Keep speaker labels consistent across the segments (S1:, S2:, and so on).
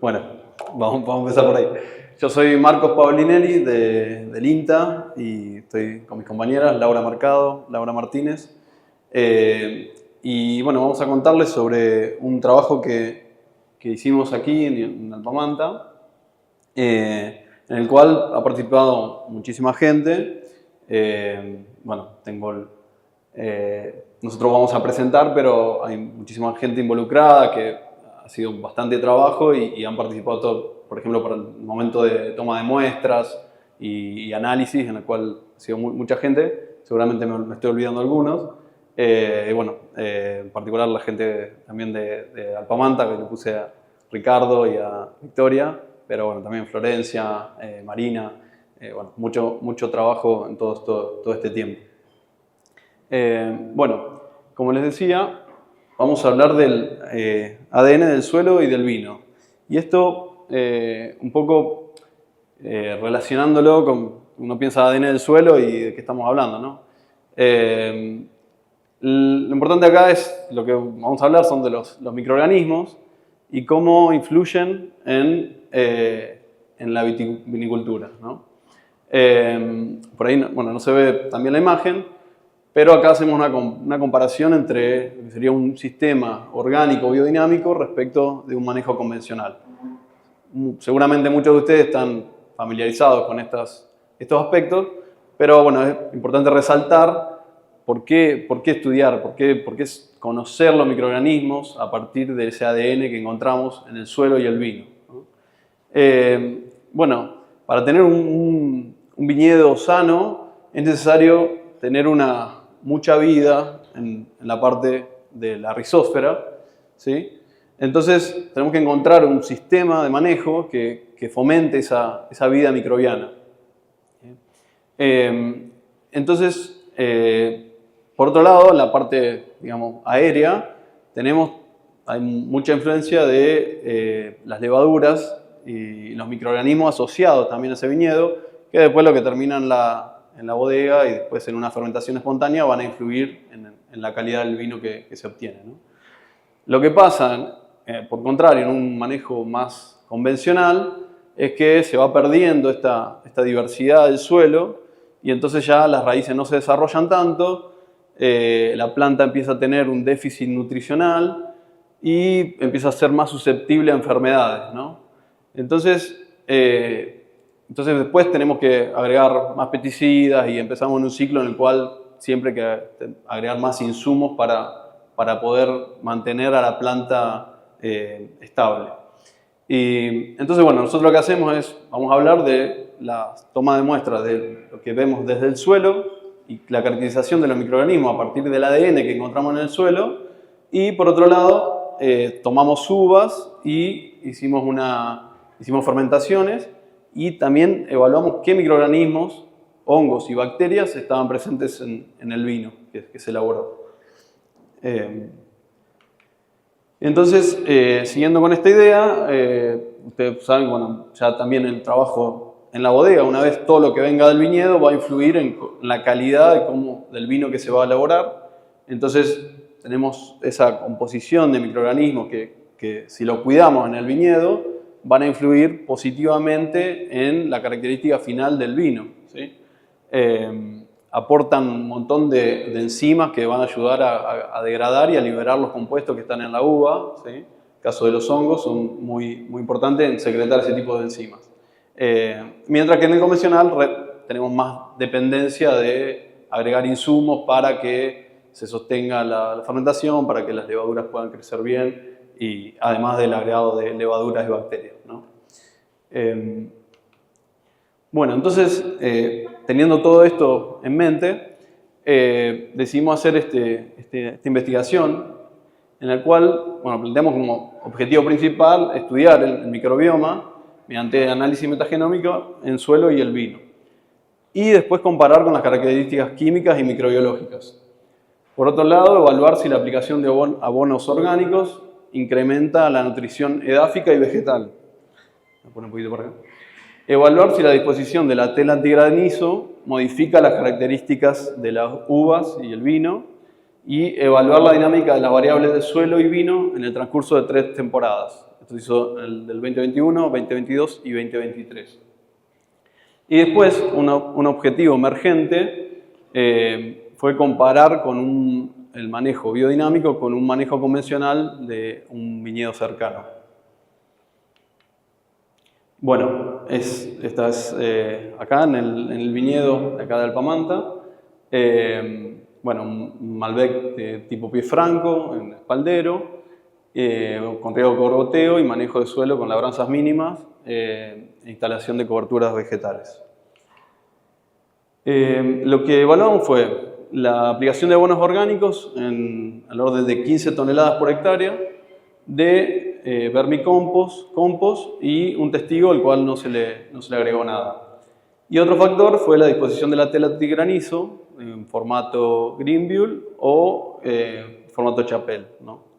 S1: Bueno, vamos a empezar por ahí. Yo soy Marcos Pavlinelli del INTA y estoy con mis compañeras Laura Mercado, Laura Martínez. Y bueno, vamos a contarles sobre un trabajo que hicimos aquí en Alpamanta, en el cual ha participado muchísima gente. Bueno, nosotros vamos a presentar, pero hay muchísima gente involucrada que ha sido bastante trabajo y han participado, por ejemplo, para el momento de toma de muestras y análisis, en el cual ha sido mucha gente. Seguramente me estoy olvidando algunos. En particular la gente también de Alpamanta, que le puse a Ricardo y a Victoria, pero bueno, también Florencia, Marina, mucho trabajo en todo este tiempo. Como les decía, vamos a hablar del ADN del suelo y del vino. Y esto un poco relacionándolo con, uno piensa ADN del suelo y de qué estamos hablando, ¿no? Lo importante acá es, lo que vamos a hablar son de los microorganismos y cómo influyen en la vinicultura, ¿no? Por ahí no se ve también la imagen, pero acá hacemos una comparación entre lo que sería un sistema orgánico biodinámico respecto de un manejo convencional. Seguramente muchos de ustedes están familiarizados con estos aspectos, pero bueno, es importante resaltar por qué estudiar, por qué conocer los microorganismos a partir de ese ADN que encontramos en el suelo y el vino, ¿no? Para tener un viñedo sano es necesario tener mucha vida en la parte de la rizósfera, ¿sí? Entonces tenemos que encontrar un sistema de manejo que fomente esa vida microbiana. Por otro lado, en la parte, digamos, aérea, hay mucha influencia de las levaduras y los microorganismos asociados también a ese viñedo, que después lo que termina en la bodega y después en una fermentación espontánea van a influir en la calidad del vino que se obtiene, ¿no? Lo que pasa, por contrario, en un manejo más convencional, es que se va perdiendo esta diversidad del suelo y entonces ya las raíces no se desarrollan tanto, la planta empieza a tener un déficit nutricional y empieza a ser más susceptible a enfermedades, ¿no? Entonces después tenemos que agregar más pesticidas y empezamos en un ciclo en el cual siempre hay que agregar más insumos para poder mantener a la planta estable. Y entonces, bueno, nosotros lo que hacemos vamos a hablar de la toma de muestras de lo que vemos desde el suelo y la caracterización de los microorganismos a partir del ADN que encontramos en el suelo. Y por otro lado, tomamos uvas y hicimos fermentaciones y también evaluamos qué microorganismos, hongos y bacterias estaban presentes en el vino que se elaboró. Entonces, siguiendo con esta idea, ustedes saben, bueno, ya también el trabajo en la bodega, una vez todo lo que venga del viñedo va a influir en la calidad del vino que se va a elaborar. Entonces, tenemos esa composición de microorganismos que si lo cuidamos en el viñedo, van a influir positivamente en la característica final del vino, ¿sí? Aportan un montón de enzimas que van a ayudar a degradar y a liberar los compuestos que están en la uva, ¿sí? En el caso de los hongos son muy importantes en secretar ese tipo de enzimas. Mientras que en el convencional tenemos más dependencia de agregar insumos para que se sostenga la fermentación, para que las levaduras puedan crecer bien y además del agregado de levaduras y bacterias, ¿no? Entonces, teniendo todo esto en mente, decidimos hacer esta investigación en la cual, planteamos como objetivo principal estudiar el microbioma mediante análisis metagenómico en suelo y el vino. Y después comparar con las características químicas y microbiológicas. Por otro lado, evaluar si la aplicación de abonos orgánicos incrementa la nutrición edáfica y vegetal. Voy a poner un poquito por acá. Evaluar si la disposición de la tela antigranizo modifica las características de las uvas y el vino. Y evaluar la dinámica de las variables de suelo y vino en el transcurso de 3 temporadas. Esto se hizo el del 2021, 2022 y 2023. Y después, un objetivo emergente fue comparar con el manejo biodinámico con un manejo convencional de un viñedo cercano. Bueno, esta es acá en el viñedo de acá de Alpamanta. Bueno, un Malbec de tipo pie franco, en espaldero, con riego con goteo y manejo de suelo con labranzas mínimas, instalación de coberturas vegetales. Lo que evaluamos fue la aplicación de abonos orgánicos al orden de 15 toneladas por hectárea, de vermicompost, compost y un testigo al cual no se le agregó nada. Y otro factor fue la disposición de la tela antigranizo en formato Greenbull o formato Chapel, ¿no?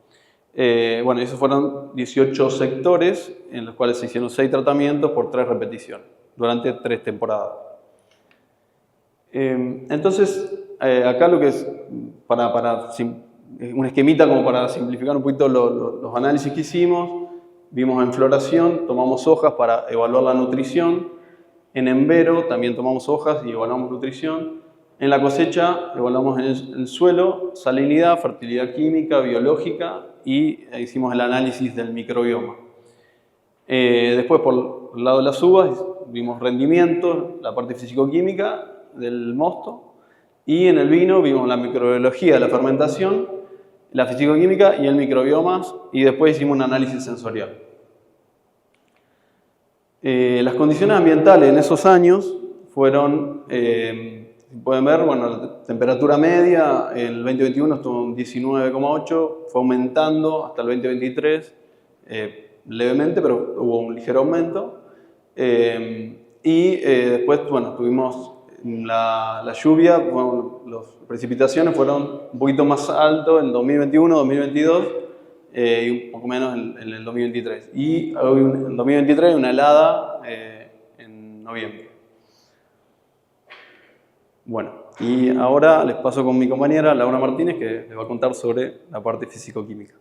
S1: Bueno, esos fueron 18 sectores en los cuales se hicieron 6 tratamientos por 3 repeticiones durante 3 temporadas. Entonces, acá lo que es un esquemita como para simplificar un poquito los análisis que hicimos. Vimos en floración, tomamos hojas para evaluar la nutrición. En envero también tomamos hojas y evaluamos nutrición. En la cosecha evaluamos el suelo, salinidad, fertilidad química, biológica y hicimos el análisis del microbioma. Después, por el lado de las uvas, vimos rendimiento, la parte físico-química del mosto, y en el vino vimos la microbiología de la fermentación, la físico-química y el microbioma, y después hicimos un análisis sensorial. Las condiciones ambientales en esos años fueron, pueden ver, bueno, la temperatura media en el 2021 estuvo en 19,8, fue aumentando hasta el 2023, levemente, pero hubo un ligero aumento. Después, bueno, tuvimos la lluvia, bueno, las precipitaciones fueron un poquito más alto en 2021, 2022 y un poco menos en el 2023. Y en 2023 una helada en noviembre. Bueno, y ahora les paso con mi compañera Laura Martínez, que les va a contar sobre la parte físico-química.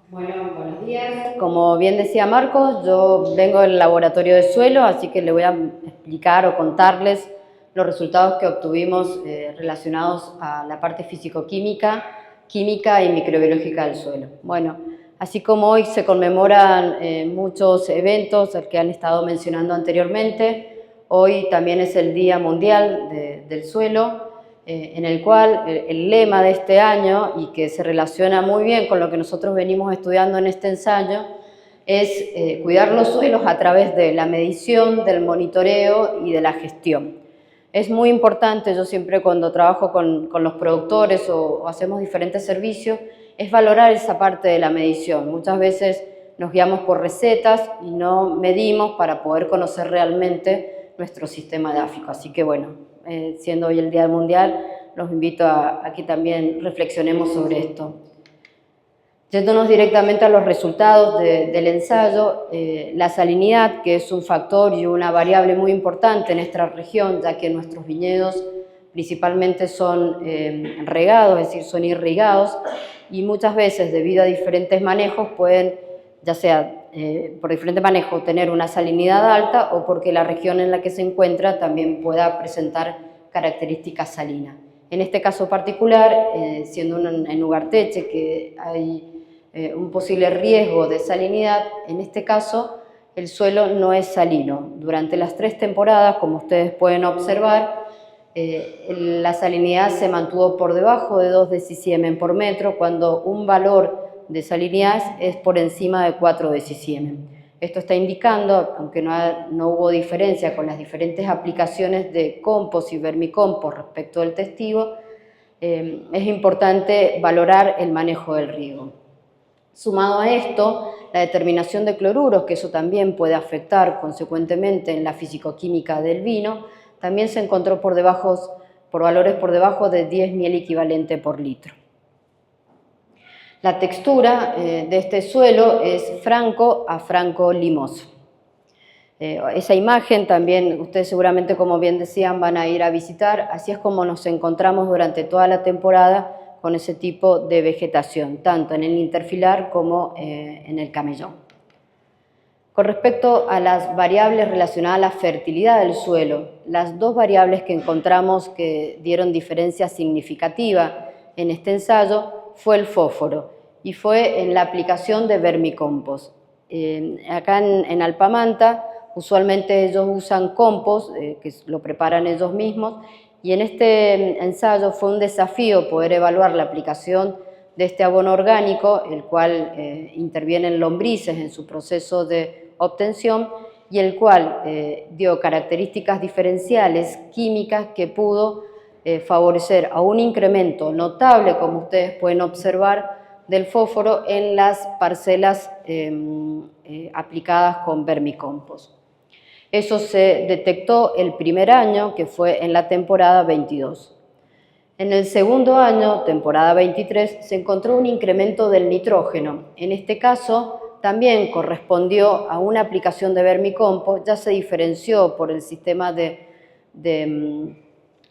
S2: Bueno, buenos días. Como bien decía Marcos, yo vengo del laboratorio de suelo, así que le voy a explicar o contarles los resultados que obtuvimos relacionados a la parte físico-química, química y microbiológica del suelo. Bueno, así como hoy se conmemoran muchos eventos que han estado mencionando anteriormente, hoy también es el Día Mundial del Suelo, en el cual el lema de este año, y que se relaciona muy bien con lo que nosotros venimos estudiando en este ensayo, es cuidar los suelos a través de la medición, del monitoreo y de la gestión. Es muy importante, yo siempre cuando trabajo con los productores o hacemos diferentes servicios, es valorar esa parte de la medición. Muchas veces nos guiamos por recetas y no medimos para poder conocer realmente nuestro sistema edáfico. Así que bueno, siendo hoy el Día Mundial, los invito a que también reflexionemos sobre esto. Yéndonos directamente a los resultados del ensayo, la salinidad, que es un factor y una variable muy importante en esta región, ya que nuestros viñedos principalmente son regados, es decir, son irrigados, y muchas veces debido a diferentes manejos pueden, ya sea por diferente manejo, tener una salinidad alta o porque la región en la que se encuentra también pueda presentar características salinas. En este caso particular, siendo en Ugarteche, que hay un posible riesgo de salinidad, en este caso el suelo no es salino. Durante las 3 temporadas, como ustedes pueden observar, la salinidad se mantuvo por debajo de 2 decisiemen por metro, cuando un valor de salinidad es por encima de 4 decisiemen. Esto está indicando, aunque no hubo diferencia con las diferentes aplicaciones de compost y vermicompost respecto del testigo, es importante valorar el manejo del riego. Sumado a esto, la determinación de cloruros, que eso también puede afectar consecuentemente en la fisicoquímica del vino, también se encontró por valores por debajo de 10 miel equivalente por litro. La textura de este suelo es franco a franco limoso. Esa imagen también ustedes seguramente, como bien decían, van a ir a visitar. Así es como nos encontramos durante toda la temporada con ese tipo de vegetación, tanto en el interfilar como en el camellón. Con respecto a las variables relacionadas a la fertilidad del suelo, las dos variables que encontramos que dieron diferencia significativa en este ensayo fue el fósforo y fue en la aplicación de vermicompost. Acá en Alpamanta, usualmente ellos usan compost, que lo preparan ellos mismos, y en este ensayo fue un desafío poder evaluar la aplicación de este abono orgánico, el cual intervienen lombrices en su proceso de obtención y el cual dio características diferenciales químicas que pudo favorecer a un incremento notable, como ustedes pueden observar, del fósforo en las parcelas aplicadas con vermicompost. Eso se detectó el primer año, que fue en la temporada 22. En el segundo año, temporada 23, se encontró un incremento del nitrógeno. En este caso, también correspondió a una aplicación de vermicompost, ya se diferenció por el sistema de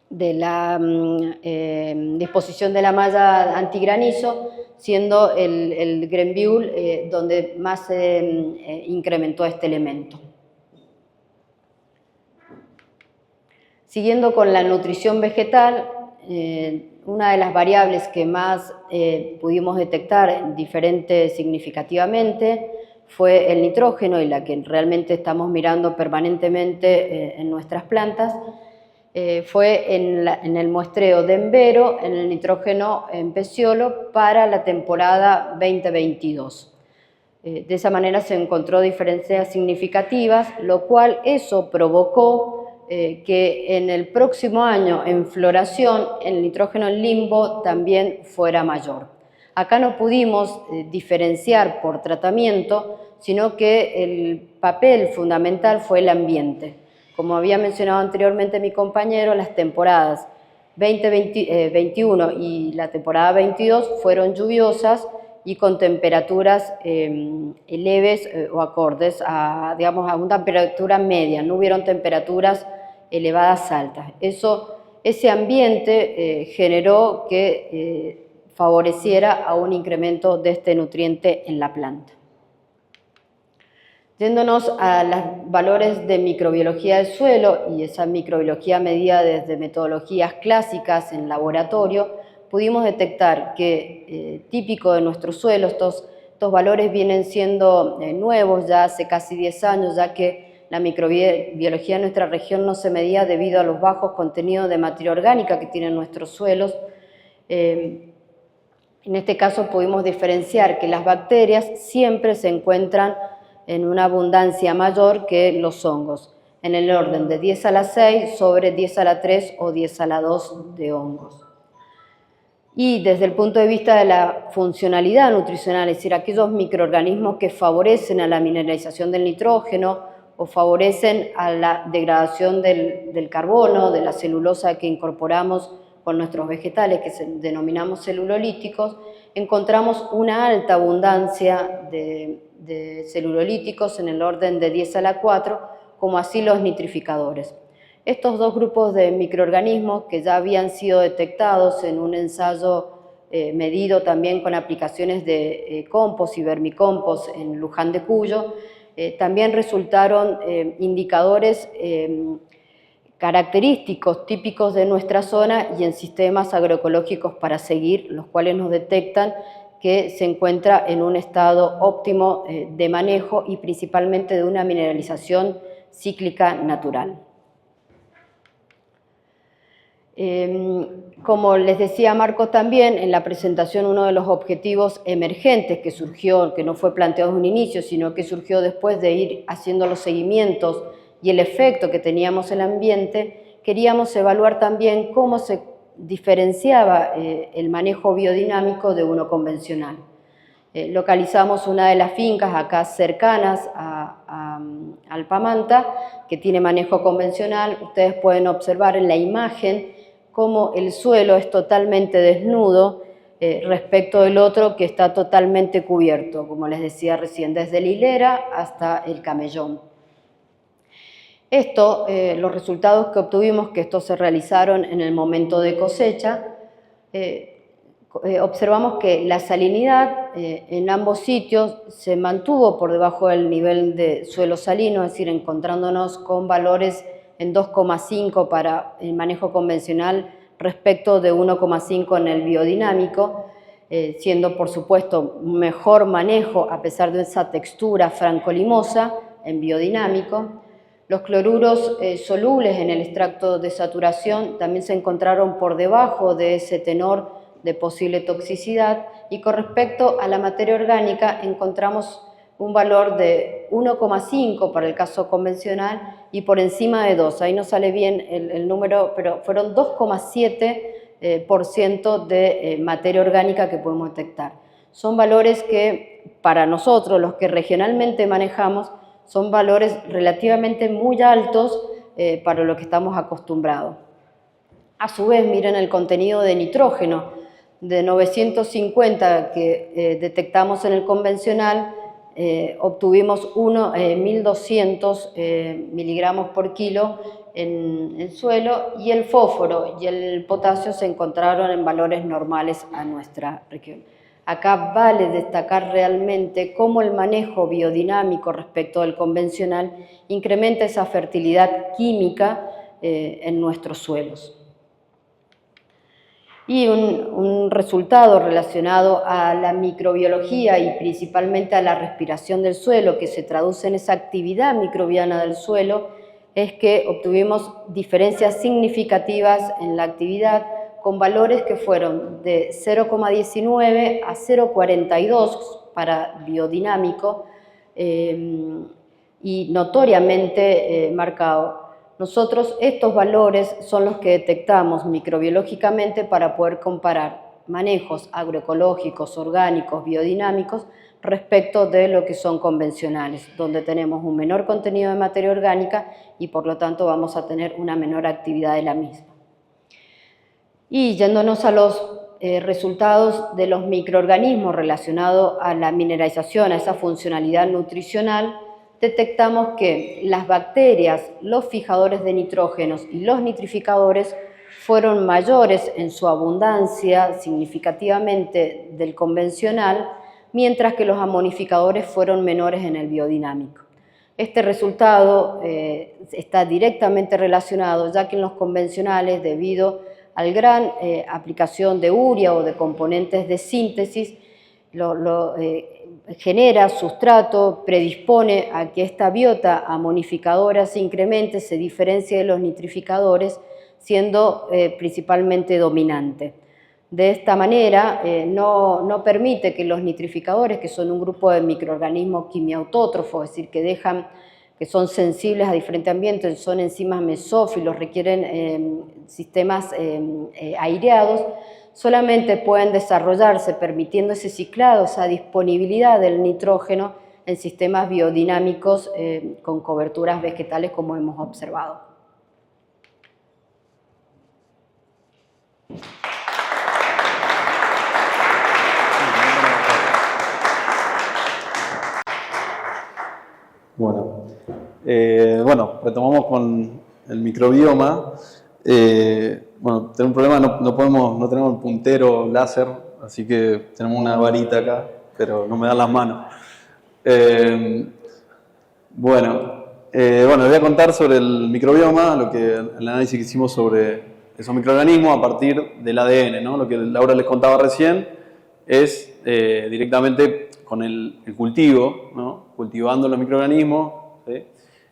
S2: la disposición de la malla antigranizo, siendo el Greenville donde más se incrementó este elemento. Siguiendo con la nutrición vegetal, una de las variables que más pudimos detectar diferente significativamente fue el nitrógeno, y la que realmente estamos mirando permanentemente en nuestras plantas, fue en el muestreo de Envero, en el nitrógeno en peciolo para la temporada 2022. De esa manera se encontró diferencias significativas, lo cual eso provocó que en el próximo año en floración el nitrógeno en limbo también fuera mayor. Acá no pudimos diferenciar por tratamiento, sino que el papel fundamental fue el ambiente. Como había mencionado anteriormente mi compañero, las temporadas 2021 y la temporada 22 fueron lluviosas y con temperaturas leves o acordes a, digamos, a una temperatura media, no hubieron temperaturas elevadas altas. Ese ambiente generó que favoreciera a un incremento de este nutriente en la planta. Yéndonos a los valores de microbiología del suelo y esa microbiología medida desde metodologías clásicas en laboratorio, pudimos detectar que típico de nuestro suelo, estos valores vienen siendo nuevos ya hace casi 10 años, ya que la microbiología de nuestra región no se medía debido a los bajos contenidos de materia orgánica que tienen nuestros suelos. En este caso pudimos diferenciar que las bacterias siempre se encuentran en una abundancia mayor que los hongos, en el orden de 10 a la 6 sobre 10 a la 3 o 10 a la 2 de hongos. Y desde el punto de vista de la funcionalidad nutricional, es decir, aquellos microorganismos que favorecen a la mineralización del nitrógeno o favorecen a la degradación del carbono, de la celulosa que incorporamos con nuestros vegetales, que denominamos celulolíticos, encontramos una alta abundancia de celulolíticos en el orden de 10 a la 4, como así los nitrificadores. Estos dos grupos de microorganismos que ya habían sido detectados en un ensayo medido también con aplicaciones de compost y vermicompost en Luján de Cuyo, también resultaron indicadores característicos típicos de nuestra zona y en sistemas agroecológicos para seguir, los cuales nos detectan que se encuentra en un estado óptimo de manejo y principalmente de una mineralización cíclica natural. Como les decía Marcos también, en la presentación uno de los objetivos emergentes que surgió, que no fue planteado en un inicio, sino que surgió después de ir haciendo los seguimientos y el efecto que teníamos en el ambiente, queríamos evaluar también cómo se diferenciaba el manejo biodinámico de uno convencional. Localizamos una de las fincas acá cercanas a Alpamanta, que tiene manejo convencional. Ustedes pueden observar en la imagen cómo el suelo es totalmente desnudo respecto del otro que está totalmente cubierto, como les decía recién, desde la hilera hasta el camellón. Los resultados que obtuvimos, que estos se realizaron en el momento de cosecha, observamos que la salinidad en ambos sitios se mantuvo por debajo del nivel de suelo salino, es decir, encontrándonos con valores en 2,5 para el manejo convencional respecto de 1,5 en el biodinámico, siendo por supuesto un mejor manejo a pesar de esa textura franco-limosa en biodinámico. Los cloruros solubles en el extracto de saturación también se encontraron por debajo de ese tenor de posible toxicidad, y con respecto a la materia orgánica encontramos un valor de 1,5 para el caso convencional y por encima de 2. Ahí no sale bien el número, pero fueron 2,7% de materia orgánica que podemos detectar. Son valores que para nosotros, los que regionalmente manejamos, son valores relativamente muy altos para lo que estamos acostumbrados. A su vez, miren el contenido de nitrógeno, de 950 que detectamos en el convencional, obtuvimos 1200 miligramos por kilo en el suelo, y el fósforo y el potasio se encontraron en valores normales a nuestra región. Acá vale destacar realmente cómo el manejo biodinámico respecto al convencional incrementa esa fertilidad química en nuestros suelos. Y un resultado relacionado a la microbiología y principalmente a la respiración del suelo, que se traduce en esa actividad microbiana del suelo, es que obtuvimos diferencias significativas en la actividad, con valores que fueron de 0,19 a 0,42 para biodinámico y notoriamente marcado. Nosotros estos valores son los que detectamos microbiológicamente para poder comparar manejos agroecológicos, orgánicos, biodinámicos respecto de lo que son convencionales, donde tenemos un menor contenido de materia orgánica y por lo tanto vamos a tener una menor actividad de la misma. Y yéndonos a los resultados de los microorganismos relacionados a la mineralización, a esa funcionalidad nutricional, detectamos que las bacterias, los fijadores de nitrógenos y los nitrificadores fueron mayores en su abundancia significativamente del convencional, mientras que los amonificadores fueron menores en el biodinámico. Este resultado está directamente relacionado, ya que en los convencionales, debido al gran aplicación de urea o de componentes de síntesis, genera sustrato, predispone a que esta biota amonificadora se incremente, se diferencie de los nitrificadores, siendo principalmente dominante. De esta manera no permite que los nitrificadores, que son un grupo de microorganismos quimiautótrofos, es decir, que son sensibles a diferentes ambientes, son enzimas mesófilos, requieren sistemas aireados, solamente pueden desarrollarse permitiendo ese ciclado, esa disponibilidad del nitrógeno en sistemas biodinámicos con coberturas vegetales, como hemos observado.
S1: Bueno, retomamos con el microbioma. Bueno, tenemos un problema, no tenemos el puntero láser, así que tenemos una varita acá, pero no me dan las manos. Bueno, les voy a contar sobre el microbioma, el análisis que hicimos sobre esos microorganismos a partir del ADN, ¿no? Lo que Laura les contaba recién es directamente con el cultivo, ¿no? Cultivando los microorganismos, ¿sí?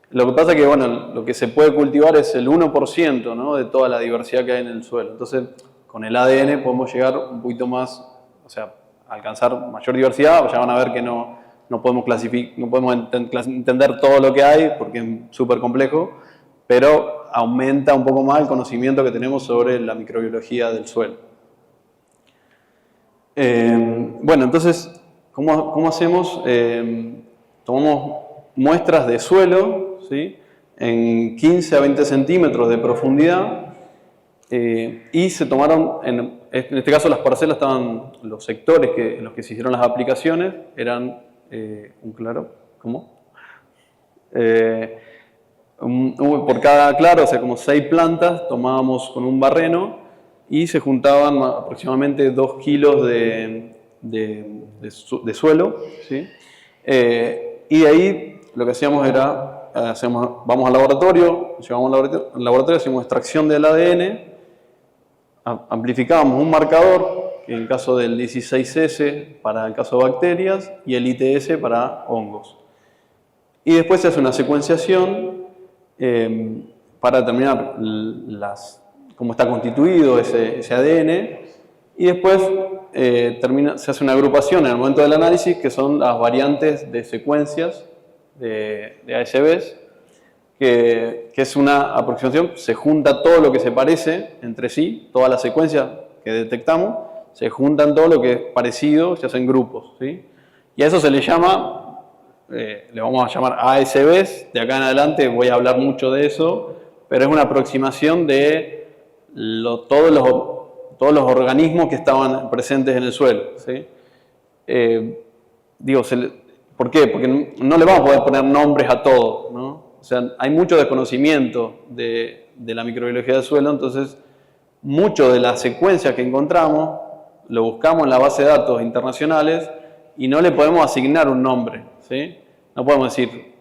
S1: Lo que pasa es que, bueno, lo que se puede cultivar es el 1%, ¿no? De toda la diversidad que hay en el suelo. Entonces, con el ADN podemos llegar un poquito más, o sea, alcanzar mayor diversidad. Ya van a ver que no podemos entender todo lo que hay porque es súper complejo, pero aumenta un poco más el conocimiento que tenemos sobre la microbiología del suelo. Bueno, entonces, ¿cómo hacemos? Tomamos muestras de suelo, ¿sí? En 15 a 20 centímetros de profundidad y se tomaron, en este caso las parcelas estaban, los sectores en los que se hicieron las aplicaciones eran, Por cada claro, o sea, como 6 plantas, tomábamos con un barreno y se juntaban aproximadamente 2 kilos de suelo, ¿sí? Y de ahí lo que hacíamos era, vamos al laboratorio, llevamos al laboratorio, hacíamos extracción del ADN, amplificábamos un marcador, en el caso del 16S para el caso de bacterias y el ITS para hongos. Y después se hace una secuenciación para determinar cómo está constituido ese ADN, y después se hace una agrupación en el momento del análisis, que son las variantes de secuencias de ASVs, que es una aproximación, se junta todo lo que se parece entre sí, todas las secuencias que detectamos, se juntan todo lo que es parecido, se hacen grupos, ¿sí? Y a eso se le llama, le vamos a llamar ASVs, de acá en adelante voy a hablar mucho de eso, pero es una aproximación de todos los organismos que estaban presentes en el suelo, ¿sí? ¿Por qué? Porque no le vamos a poder poner nombres a todo, ¿no? O sea, hay mucho desconocimiento de la microbiología del suelo, entonces mucho de las secuencias que encontramos lo buscamos en la base de datos internacionales y no le podemos asignar un nombre, ¿sí? No podemos decir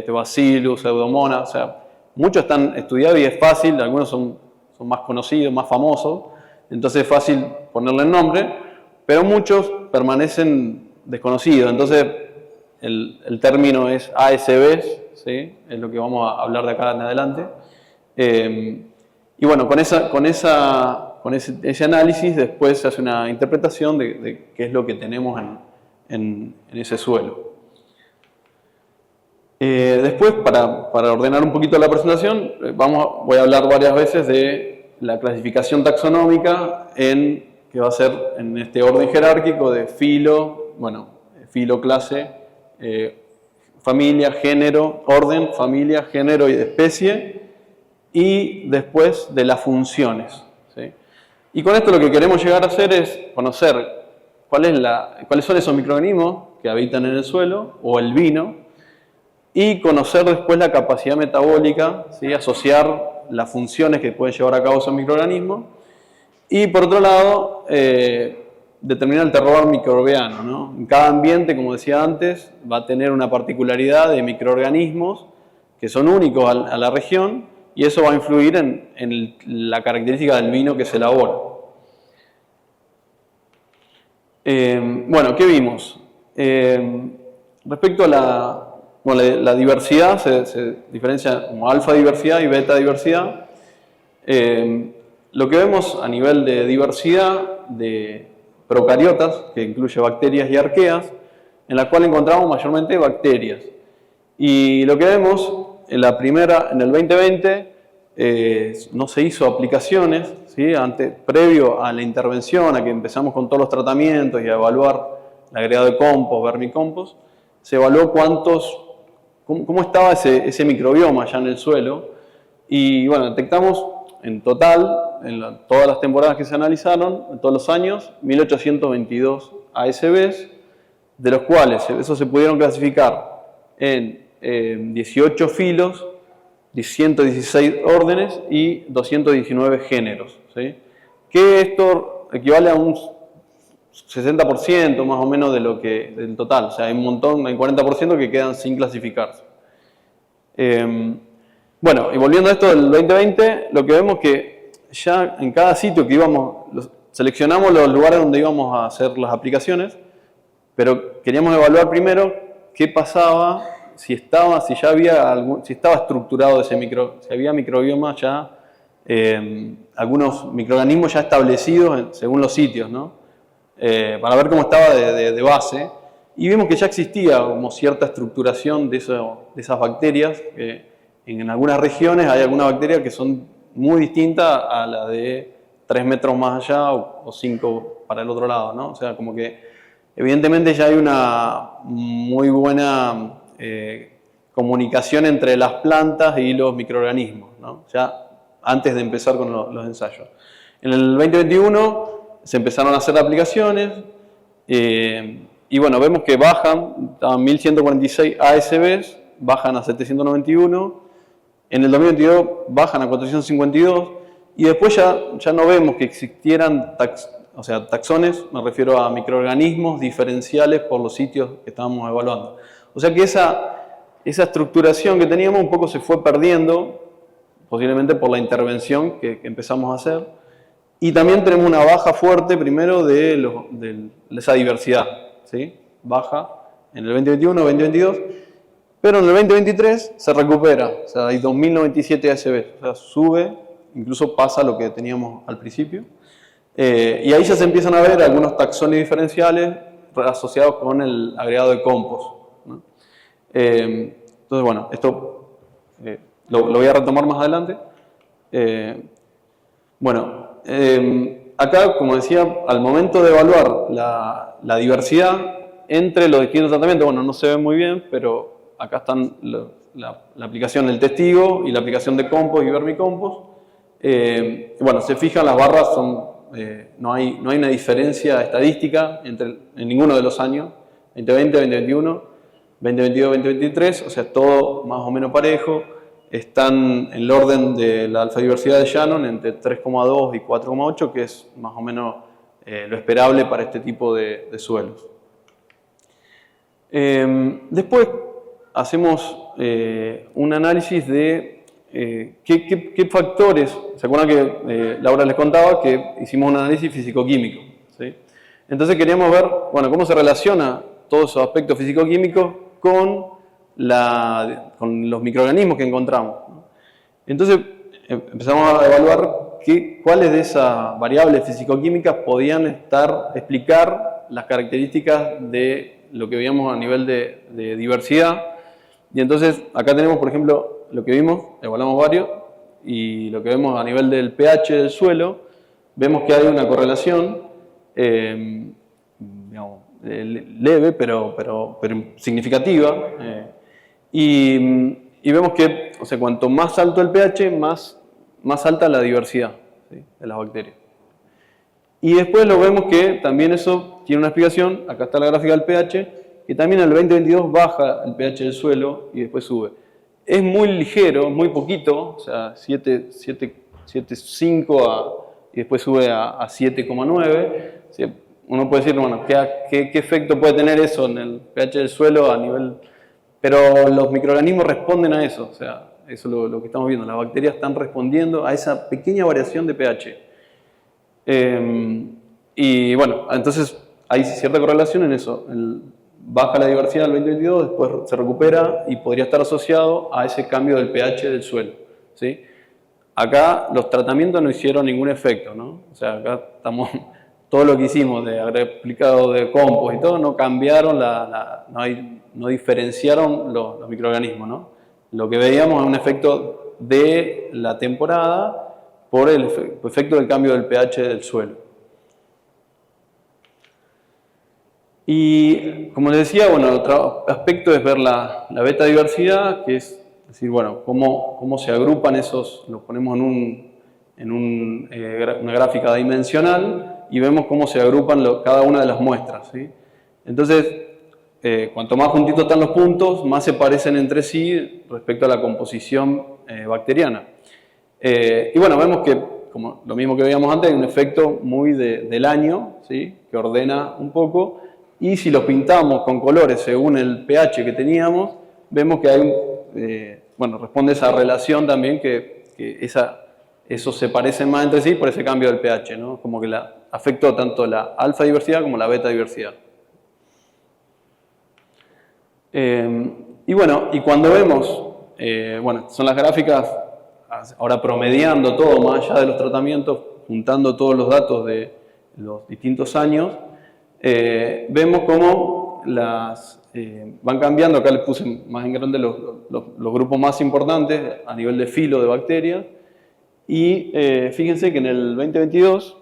S1: Bacillus, Pseudomonas, o sea, muchos están estudiados y es fácil, algunos son más conocidos, más famosos, entonces es fácil ponerle el nombre, pero muchos permanecen desconocidos, entonces el término es ASVs, ¿sí? Es lo que vamos a hablar de acá en adelante. Y bueno, con ese análisis después se hace una interpretación de qué es lo que tenemos en ese suelo. Después, para ordenar un poquito la presentación, voy a hablar varias veces de la clasificación taxonómica que va a ser en este orden jerárquico de filo, clase, familia, género, orden, familia, género y especie, y después de las funciones, ¿sí? Y con esto lo que queremos llegar a hacer es conocer cuáles son esos microorganismos que habitan en el suelo o el vino, y conocer después la capacidad metabólica, ¿sí? Asociar las funciones que pueden llevar a cabo esos microorganismos, y por otro lado determinar el terroir microbiano, ¿no? En cada ambiente, como decía antes, va a tener una particularidad de microorganismos que son únicos a la región, y eso va a influir en la característica del vino que se elabora. ¿Qué vimos? Respecto a la diversidad, se diferencia como alfa diversidad y beta diversidad. Lo que vemos a nivel de diversidad de procariotas, que incluye bacterias y arqueas, en la cual encontramos mayormente bacterias. Y lo que vemos en el 2020 no se hizo aplicaciones, ¿sí? Previo a la intervención, a que empezamos con todos los tratamientos y a evaluar el agregado de compost, vermicompost, se evaluó cómo estaba ese microbioma ya en el suelo, y bueno, detectamos en total, todas las temporadas que se analizaron, en todos los años, 1822 ASVs, de los cuales esos se pudieron clasificar en 18 filos, 116 órdenes y 219 géneros, ¿sí? Que esto equivale a un 60% más o menos del total, o sea, hay un montón, hay 40% que quedan sin clasificarse. Y volviendo a esto del 2020, lo que vemos que ya en cada sitio que seleccionamos los lugares donde íbamos a hacer las aplicaciones, pero queríamos evaluar primero qué pasaba, si estaba estructurado si había microbioma ya, algunos microorganismos ya establecidos según los sitios, ¿no? Para ver cómo estaba de base, y vimos que ya existía como cierta estructuración de esas bacterias. En algunas regiones hay algunas bacterias que son muy distintas a la de 3 metros más allá o 5 para el otro lado, ¿no? O sea, como que evidentemente ya hay una muy buena comunicación entre las plantas y los microorganismos, ¿no? Ya antes de empezar con los ensayos. En el 2021 se empezaron a hacer aplicaciones y bueno, vemos que estaban 1146 ASVs, bajan a 791, En el 2022 bajan a 452 y después ya no vemos que existieran taxones, me refiero a microorganismos diferenciales por los sitios que estábamos evaluando. O sea que esa estructuración que teníamos un poco se fue perdiendo, posiblemente por la intervención que empezamos a hacer. Y también tenemos una baja fuerte primero de esa diversidad, ¿sí? Baja en el 2021, 2022, pero en el 2023 se recupera, o sea, hay 2097 ASB, o sea, sube, incluso pasa lo que teníamos al principio. Y ahí ya se empiezan a ver algunos taxones diferenciales asociados con el agregado de compost, ¿no? Entonces, bueno, esto lo voy a retomar más adelante. Acá, como decía, al momento de evaluar la diversidad entre los distintos tratamientos, bueno, no se ve muy bien, pero acá están la aplicación del testigo y la aplicación de compost y vermicompost. Bueno, se fijan, las barras no hay una diferencia estadística en ninguno de los años, 2020, 2021, 2022, 2023, o sea, todo más o menos parejo. Están en el orden de la alfa diversidad de Shannon entre 3,2 y 4,8, que es más o menos lo esperable para este tipo de suelos. Después hacemos un análisis de qué factores. ¿Se acuerdan que Laura les contaba que hicimos un análisis físico-químico? ¿Sí? Entonces queríamos ver, bueno, cómo se relaciona todos esos aspectos físico-químicos con los microorganismos que encontramos. Entonces empezamos a evaluar cuáles de esas variables físico-químicas podían explicar las características de lo que veíamos a nivel de diversidad. Y entonces acá tenemos, por ejemplo, lo que vimos, evaluamos varios, y lo que vemos a nivel del pH del suelo, vemos que hay una correlación digamos, leve pero significativa. Y vemos que, o sea, cuanto más alto el pH, más alta la diversidad, ¿sí?, de las bacterias. Y después lo vemos que también eso tiene una explicación, acá está la gráfica del pH, que también en el 2022 baja el pH del suelo y después sube. Es muy ligero, muy poquito, o sea, 7,5 y después sube a 7,9. ¿Sí? Uno puede decir, bueno, ¿qué efecto puede tener eso en el pH del suelo a nivel...? Pero los microorganismos responden a eso, o sea, eso es lo que estamos viendo. Las bacterias están respondiendo a esa pequeña variación de pH. Y bueno, entonces hay cierta correlación en eso. Baja la diversidad del 2022, después se recupera y podría estar asociado a ese cambio del pH del suelo, ¿sí? Acá los tratamientos no hicieron ningún efecto, ¿no? O sea, acá estamos, todo lo que hicimos de aplicado de compost y todo, no cambiaron, no diferenciaron los microorganismos, ¿no? Lo que veíamos es un efecto de la temporada por el efecto del cambio del pH del suelo. Y como les decía, bueno, otro aspecto es ver la beta diversidad, que es decir, bueno, cómo se agrupan esos, los ponemos en una gráfica dimensional y vemos cómo se agrupan cada una de las muestras, ¿sí? Entonces, cuanto más juntitos están los puntos, más se parecen entre sí respecto a la composición bacteriana. Y bueno, vemos que, como lo mismo que veíamos antes, hay un efecto muy del año, ¿sí?, que ordena un poco. Y si los pintamos con colores según el pH que teníamos, vemos que hay bueno, responde esa relación también, que esos se parecen más entre sí por ese cambio del pH, ¿no? Como que afectó tanto la alfa diversidad como la beta diversidad. Y bueno, y cuando vemos, bueno, son las gráficas, ahora promediando todo, más allá de los tratamientos, juntando todos los datos de los distintos años, vemos cómo van cambiando. Acá les puse más en grande los grupos más importantes a nivel de filo de bacterias. Y fíjense que en el 2022,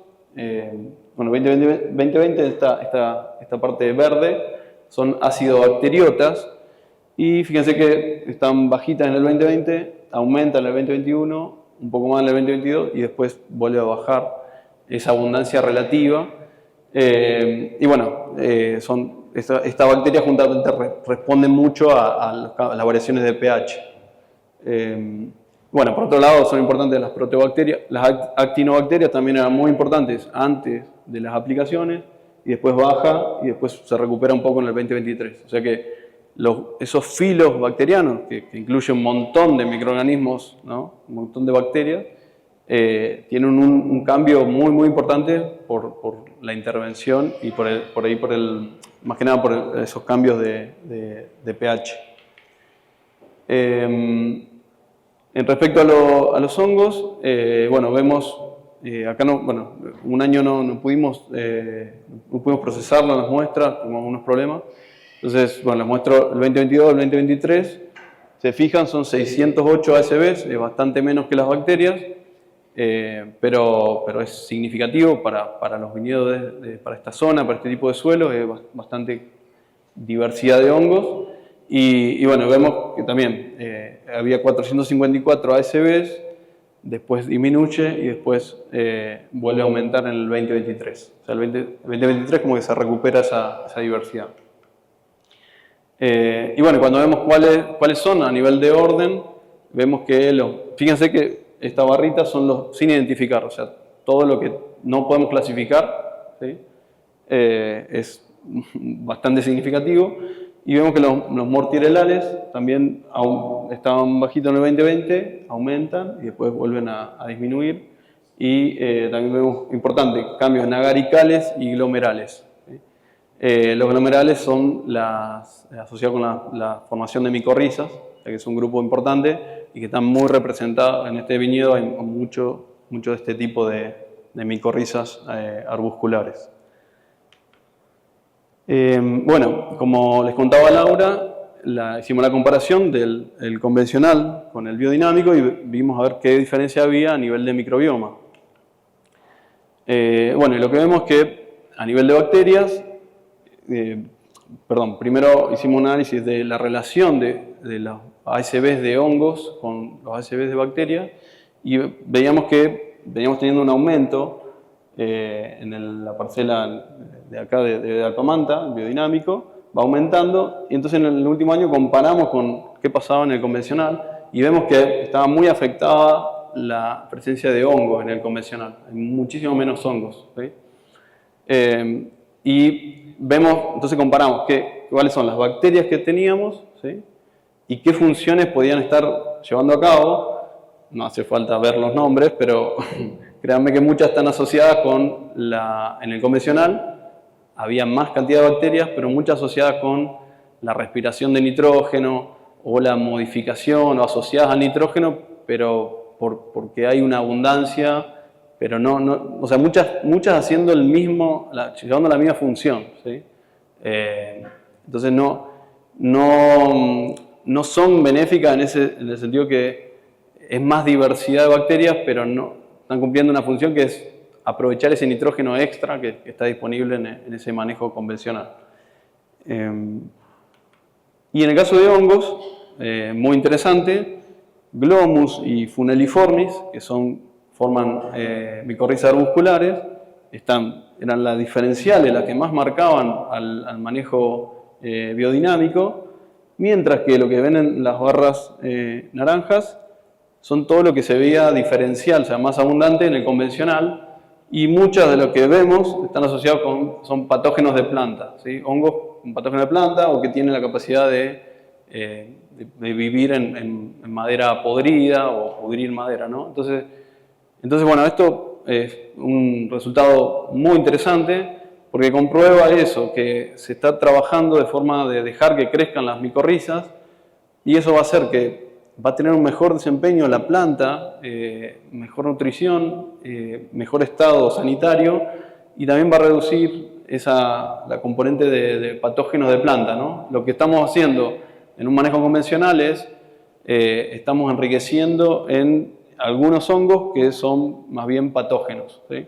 S1: bueno, 2020 esta parte verde son acidobacteriotas. Y fíjense que están bajitas en el 2020, aumentan en el 2021, un poco más en el 2022 y después vuelve a bajar esa abundancia relativa. Y bueno, esta bacteria juntamente responde mucho a las variaciones de pH. Bueno, por otro lado, son importantes las proteobacterias. Las actinobacterias también eran muy importantes antes de las aplicaciones y después baja y después se recupera un poco en el 2023. O sea que esos filos bacterianos, que incluyen un montón de microorganismos, ¿no? Un montón de bacterias, tienen un cambio muy importante por la intervención y más que nada por esos cambios de pH. En respecto a los hongos, bueno, vemos, acá un año no pudimos procesarlo en las muestras, tuvimos algunos problemas. Entonces, bueno, les muestro el 2022, el 2023. Se fijan, son 608 ASVs, es bastante menos que las bacterias, pero es significativo para los viñedos, para esta zona, para este tipo de suelos, es bastante diversidad de hongos. Y bueno, vemos que también había 454 ASVs, después disminuye y después vuelve a aumentar en el 2023. O sea, el 2023 como que se recupera esa diversidad. Y bueno, cuando vemos cuáles son a nivel de orden, vemos que fíjense que esta barrita son los sin identificar, o sea, todo lo que no podemos clasificar, ¿sí? Es bastante significativo. Y vemos que los mortirelales también estaban bajitos en el 2020, aumentan y después vuelven a disminuir. Y también vemos, importante, cambios en agaricales y glomerales. Los glomerales son asociados con la formación de micorrizas, que es un grupo importante y que están muy representados en este viñedo. Hay mucho de este tipo de micorrizas arbusculares. Bueno, como les contaba Laura, hicimos la comparación del convencional con el biodinámico y vimos a ver qué diferencia había a nivel de microbioma. Bueno, y lo que vemos es que a nivel de bacterias, primero hicimos un análisis de la relación de los ASVs de hongos con los ASVs de bacterias y veíamos que veníamos teniendo un aumento en la parcela de acá de Alpamanta, el biodinámico, va aumentando y entonces en el último año comparamos con qué pasaba en el convencional y vemos que estaba muy afectada la presencia de hongos en el convencional, hay muchísimo menos hongos, ¿sí? Y vemos, entonces comparamos cuáles son las bacterias que teníamos, ¿sí? Y qué funciones podían estar llevando a cabo. No hace falta ver los nombres, pero créanme que muchas están asociadas con en el convencional había más cantidad de bacterias, pero muchas asociadas con la respiración de nitrógeno o la modificación o asociadas al nitrógeno, pero porque hay una abundancia, pero o sea, muchas haciendo llevando la misma función, ¿sí? Entonces no son benéficas en el sentido que es más diversidad de bacterias, pero no están cumpliendo una función que es aprovechar ese nitrógeno extra que está disponible en ese manejo convencional. Y en el caso de hongos, muy interesante, Glomus y Funeliformis, que forman micorrizas arbusculares, eran las diferenciales, las que más marcaban al manejo biodinámico, mientras que lo que ven en las barras naranjas son todo lo que se veía diferencial, o sea, más abundante en el convencional, y muchas de lo que vemos están asociados son patógenos de planta, ¿sí? Hongos con patógenos de planta o que tienen la capacidad de vivir en madera podrida o pudrir madera, ¿no? Entonces, bueno, esto es un resultado muy interesante porque comprueba eso, que se está trabajando de forma de dejar que crezcan las micorrizas y eso va a hacer que va a tener un mejor desempeño la planta, mejor nutrición, mejor estado sanitario y también va a reducir la componente de patógenos de planta, ¿no? Lo que estamos haciendo en un manejo convencional es estamos enriqueciendo en algunos hongos que son más bien patógenos, ¿sí?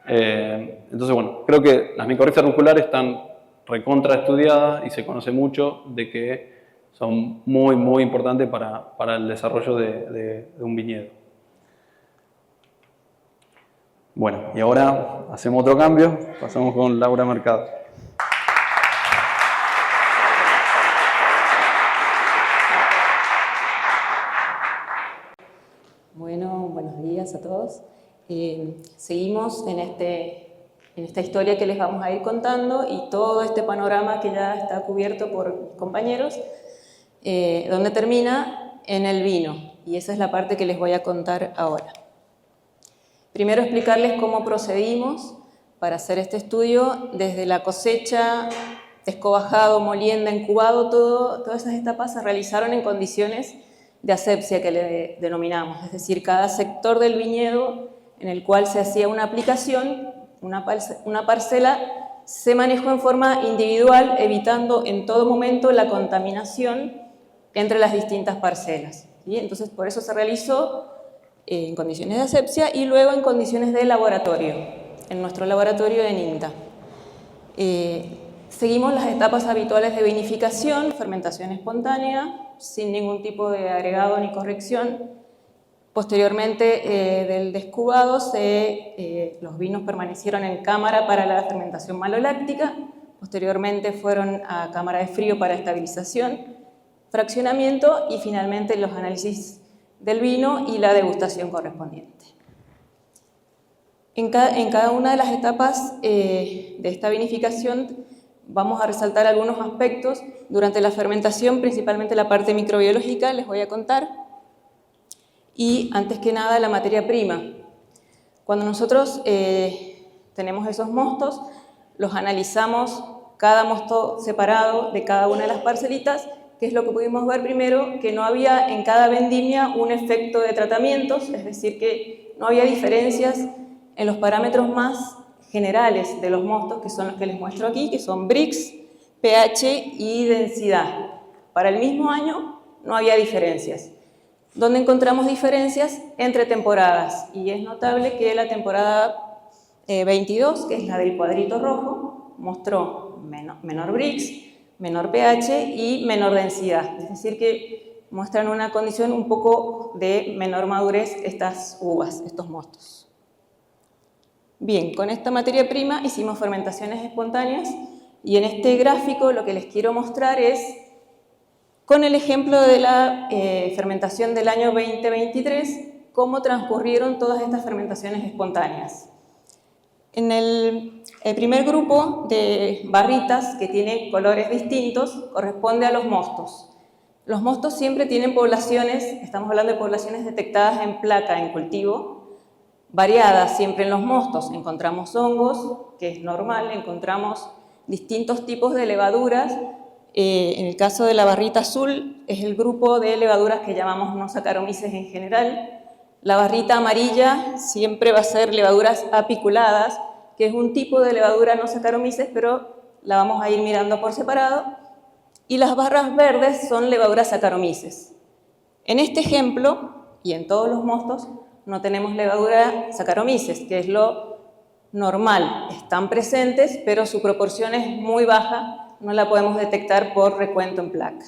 S1: Entonces, bueno, creo que las micorrizas arbusculares están recontra estudiadas y se conoce mucho de que son muy importantes para el desarrollo de un viñedo. Bueno, y ahora hacemos otro cambio, pasamos con Laura Mercado.
S3: días a todos. Seguimos en esta historia que les vamos a ir contando y todo este panorama que ya está cubierto por compañeros, donde termina en el vino, y esa es la parte que les voy a contar ahora. Primero explicarles cómo procedimos para hacer este estudio, desde la cosecha, descobajado, molienda, incubado, todas esas etapas se realizaron en condiciones de asepsia que le denominamos, es decir, cada sector del viñedo en el cual se hacía una aplicación, una parcela, se manejó en forma individual, evitando en todo momento la contaminación entre las distintas parcelas. ¿Sí? Entonces, por eso se realizó en condiciones de asepsia y luego en condiciones de laboratorio, en nuestro laboratorio en INTA. Seguimos las etapas habituales de vinificación, fermentación espontánea, sin ningún tipo de agregado ni corrección. Posteriormente del descubado, los vinos permanecieron en cámara para la fermentación maloláctica, posteriormente fueron a cámara de frío para estabilización, fraccionamiento y finalmente los análisis del vino y la degustación correspondiente. En cada una de las etapas de esta vinificación vamos a resaltar algunos aspectos. Durante la fermentación, principalmente la parte microbiológica, les voy a contar. Y antes que nada, la materia prima. Cuando nosotros tenemos esos mostos, los analizamos cada mosto separado de cada una de las parcelitas, que es lo que pudimos ver primero, que no había en cada vendimia un efecto de tratamientos, es decir, que no había diferencias en los parámetros más generales de los mostos, que son los que les muestro aquí, que son Brix, pH y densidad. Para el mismo año no había diferencias. ¿Dónde encontramos diferencias? Entre temporadas, y es notable que la temporada 22, que es la del cuadrito rojo, mostró menor Brix, menor pH y menor densidad, es decir que muestran una condición un poco de menor madurez estas uvas, estos mostos. Bien, con esta materia prima hicimos fermentaciones espontáneas y en este gráfico lo que les quiero mostrar es, con el ejemplo de la fermentación del año 2023, cómo transcurrieron todas estas fermentaciones espontáneas. En el primer grupo de barritas, que tiene colores distintos, corresponde a los mostos. Los mostos siempre tienen poblaciones, estamos hablando de poblaciones detectadas en placa, en cultivo, variadas siempre en los mostos. Encontramos hongos, que es normal, encontramos distintos tipos de levaduras. En el caso de la barrita azul es el grupo de levaduras que llamamos no Saccharomyces en general. La barrita amarilla siempre va a ser levaduras apiculadas, que es un tipo de levadura no Saccharomyces, pero la vamos a ir mirando por separado. Y las barras verdes son levaduras Saccharomyces. En este ejemplo, y en todos los mostos, no tenemos levadura Saccharomyces, que es lo normal. Están presentes, pero su proporción es muy baja, no la podemos detectar por recuento en placa.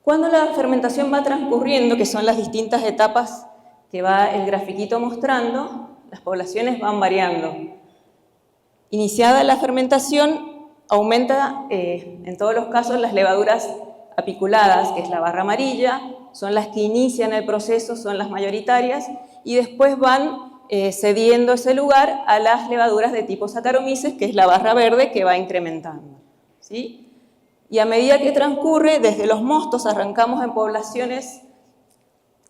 S3: Cuando la fermentación va transcurriendo, que son las distintas etapas que va el grafiquito mostrando, las poblaciones van variando. Iniciada la fermentación, aumenta en todos los casos las levaduras apiculadas, que es la barra amarilla, son las que inician el proceso, son las mayoritarias, y después van cediendo ese lugar a las levaduras de tipo Saccharomyces, que es la barra verde que va incrementando. ¿Sí? Y a medida que transcurre, desde los mostos arrancamos en poblaciones,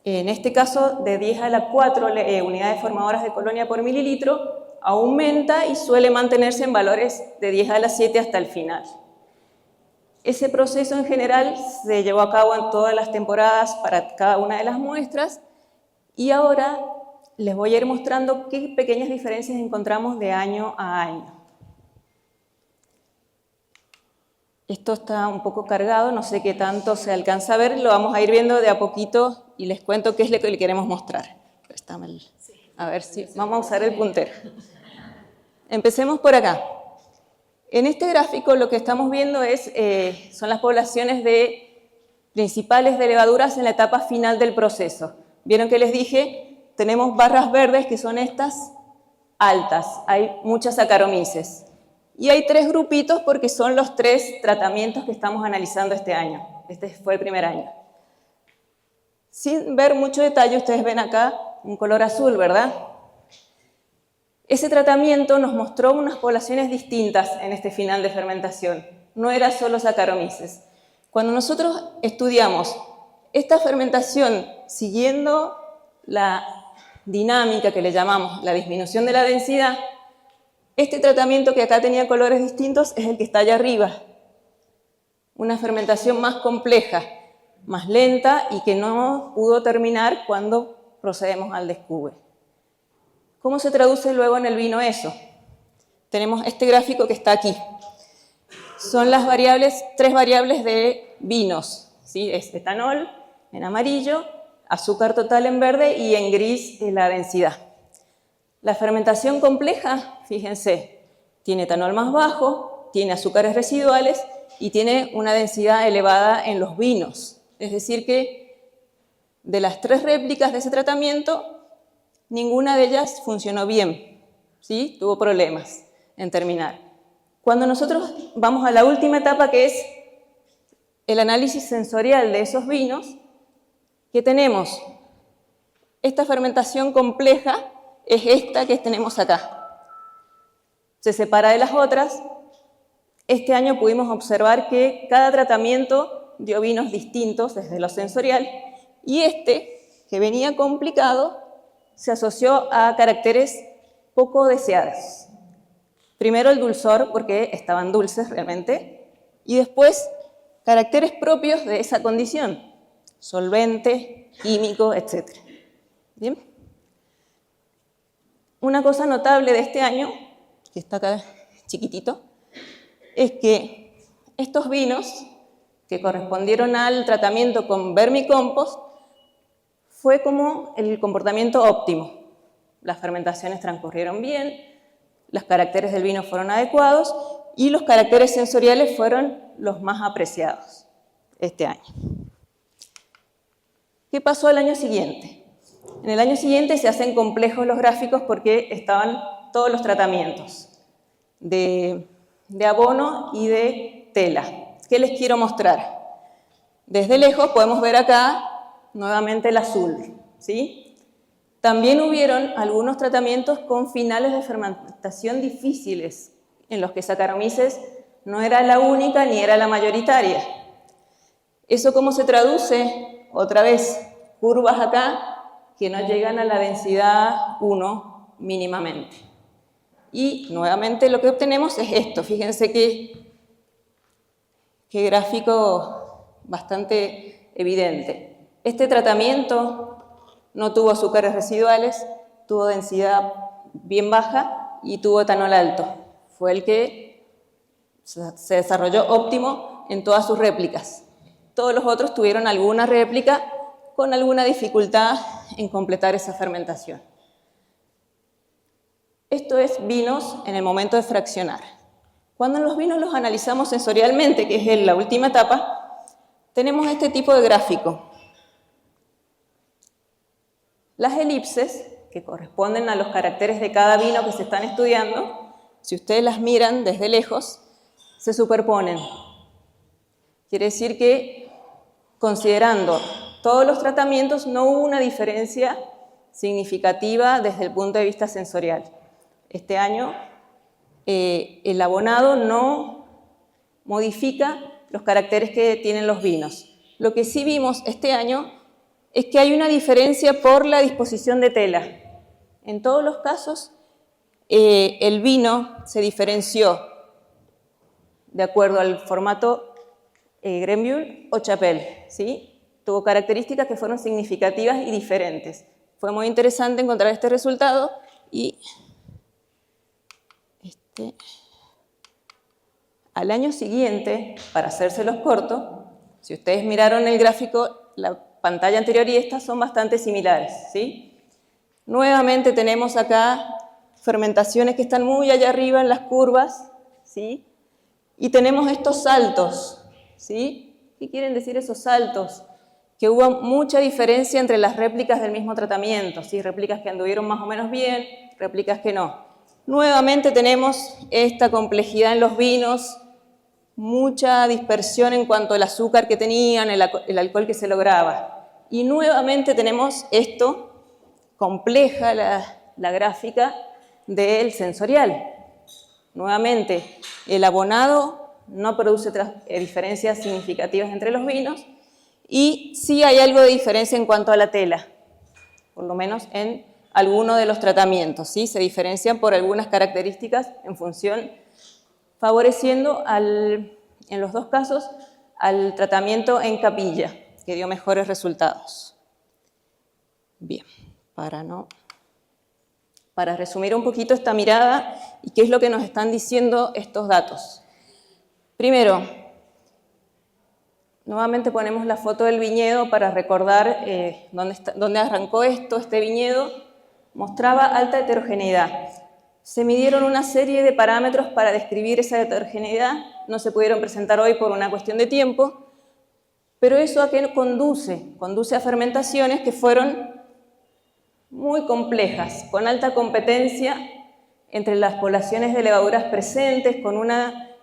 S3: en este caso de 10 a la 4 unidades formadoras de colonia por mililitro, aumenta y suele mantenerse en valores de 10 a la 7 hasta el final. Ese proceso en general se llevó a cabo en todas las temporadas para cada una de las muestras, y ahora les voy a ir mostrando qué pequeñas diferencias encontramos de año a año. Esto está un poco cargado, no sé qué tanto se alcanza a ver, lo vamos a ir viendo de a poquito y les cuento qué es lo que le queremos mostrar. A ver si vamos a usar el puntero. Empecemos por acá. En este gráfico lo que estamos viendo son las poblaciones principales de levaduras en la etapa final del proceso. ¿Vieron que les dije? Tenemos barras verdes, que son estas altas, hay muchas Saccharomyces. Y hay 3 grupitos porque son los 3 tratamientos que estamos analizando este año. Este fue el primer año. Sin ver mucho detalle, ustedes ven acá un color azul, ¿verdad? Ese tratamiento nos mostró unas poblaciones distintas en este final de fermentación. No era solo Saccharomyces. Cuando nosotros estudiamos esta fermentación siguiendo la dinámica que le llamamos la disminución de la densidad, este tratamiento que acá tenía colores distintos es el que está allá arriba. Una fermentación más compleja, más lenta y que no pudo terminar cuando procedemos al descubre. ¿Cómo se traduce luego en el vino eso? Tenemos este gráfico que está aquí. Son las variables, 3 variables de vinos, ¿sí? Es etanol en amarillo, azúcar total en verde y en gris la densidad. La fermentación compleja, fíjense, tiene etanol más bajo, tiene azúcares residuales y tiene una densidad elevada en los vinos. Es decir que de las 3 réplicas de ese tratamiento, ninguna de ellas funcionó bien, ¿sí? Tuvo problemas en terminar. Cuando nosotros vamos a la última etapa, que es el análisis sensorial de esos vinos, ¿qué tenemos? Esta fermentación compleja es esta que tenemos acá. Se separa de las otras. Este año pudimos observar que cada tratamiento dio vinos distintos desde lo sensorial y este, que venía complicado, se asoció a caracteres poco deseados. Primero el dulzor, porque estaban dulces realmente, y después caracteres propios de esa condición, solvente, químico, etc. ¿Bien? Una cosa notable de este año, que está acá chiquitito, es que estos vinos que correspondieron al tratamiento con vermicompost fue como el comportamiento óptimo. Las fermentaciones transcurrieron bien, los caracteres del vino fueron adecuados y los caracteres sensoriales fueron los más apreciados este año. ¿Qué pasó al año siguiente? En el año siguiente se hacen complejos los gráficos porque estaban todos los tratamientos de abono y de tela. ¿Qué les quiero mostrar? Desde lejos podemos ver acá nuevamente el azul, ¿sí? También hubieron algunos tratamientos con finales de fermentación difíciles, en los que Saccharomyces no era la única ni era la mayoritaria. ¿Eso cómo se traduce? Otra vez, curvas acá que no llegan a la densidad 1 mínimamente. Y nuevamente lo que obtenemos es esto. Fíjense qué gráfico bastante evidente. Este tratamiento no tuvo azúcares residuales, tuvo densidad bien baja y tuvo etanol alto. Fue el que se desarrolló óptimo en todas sus réplicas. Todos los otros tuvieron alguna réplica con alguna dificultad en completar esa fermentación. Esto es vinos en el momento de fraccionar. Cuando los vinos los analizamos sensorialmente, que es la última etapa, tenemos este tipo de gráfico. Las elipses, que corresponden a los caracteres de cada vino que se están estudiando, si ustedes las miran desde lejos, se superponen. Quiere decir que, considerando todos los tratamientos, no hubo una diferencia significativa desde el punto de vista sensorial. Este año, el abonado no modifica los caracteres que tienen los vinos. Lo que sí vimos este año es que hay una diferencia por la disposición de tela. En todos los casos, el vino se diferenció de acuerdo al formato Grembiule o Chapelle, ¿sí? Tuvo características que fueron significativas y diferentes. Fue muy interesante encontrar este resultado y al año siguiente, para hacérselos cortos, si ustedes miraron el gráfico, la pantalla anterior y esta son bastante similares, ¿sí? Nuevamente tenemos acá fermentaciones que están muy allá arriba en las curvas, ¿sí? Y tenemos estos saltos, ¿sí? ¿Qué quieren decir esos saltos? Que hubo mucha diferencia entre las réplicas del mismo tratamiento, ¿sí? Réplicas que anduvieron más o menos bien, réplicas que no. Nuevamente tenemos esta complejidad en los vinos, mucha dispersión en cuanto al azúcar que tenían, el alcohol que se lograba. Y nuevamente tenemos esto compleja la gráfica del sensorial. Nuevamente, el abonado no produce diferencias significativas entre los vinos y sí hay algo de diferencia en cuanto a la tela, por lo menos en alguno de los tratamientos, ¿sí? Se diferencian por algunas características en función, favoreciendo en los dos casos al tratamiento en capilla, que dio mejores resultados. Bien, para resumir un poquito esta mirada y qué es lo que nos están diciendo estos datos. Primero, nuevamente ponemos la foto del viñedo para recordar dónde arrancó este viñedo. Mostraba alta heterogeneidad. Se midieron una serie de parámetros para describir esa heterogeneidad. No se pudieron presentar hoy por una cuestión de tiempo, pero ¿eso a qué conduce? Conduce a fermentaciones que fueron muy complejas, con alta competencia entre las poblaciones de levaduras presentes, con una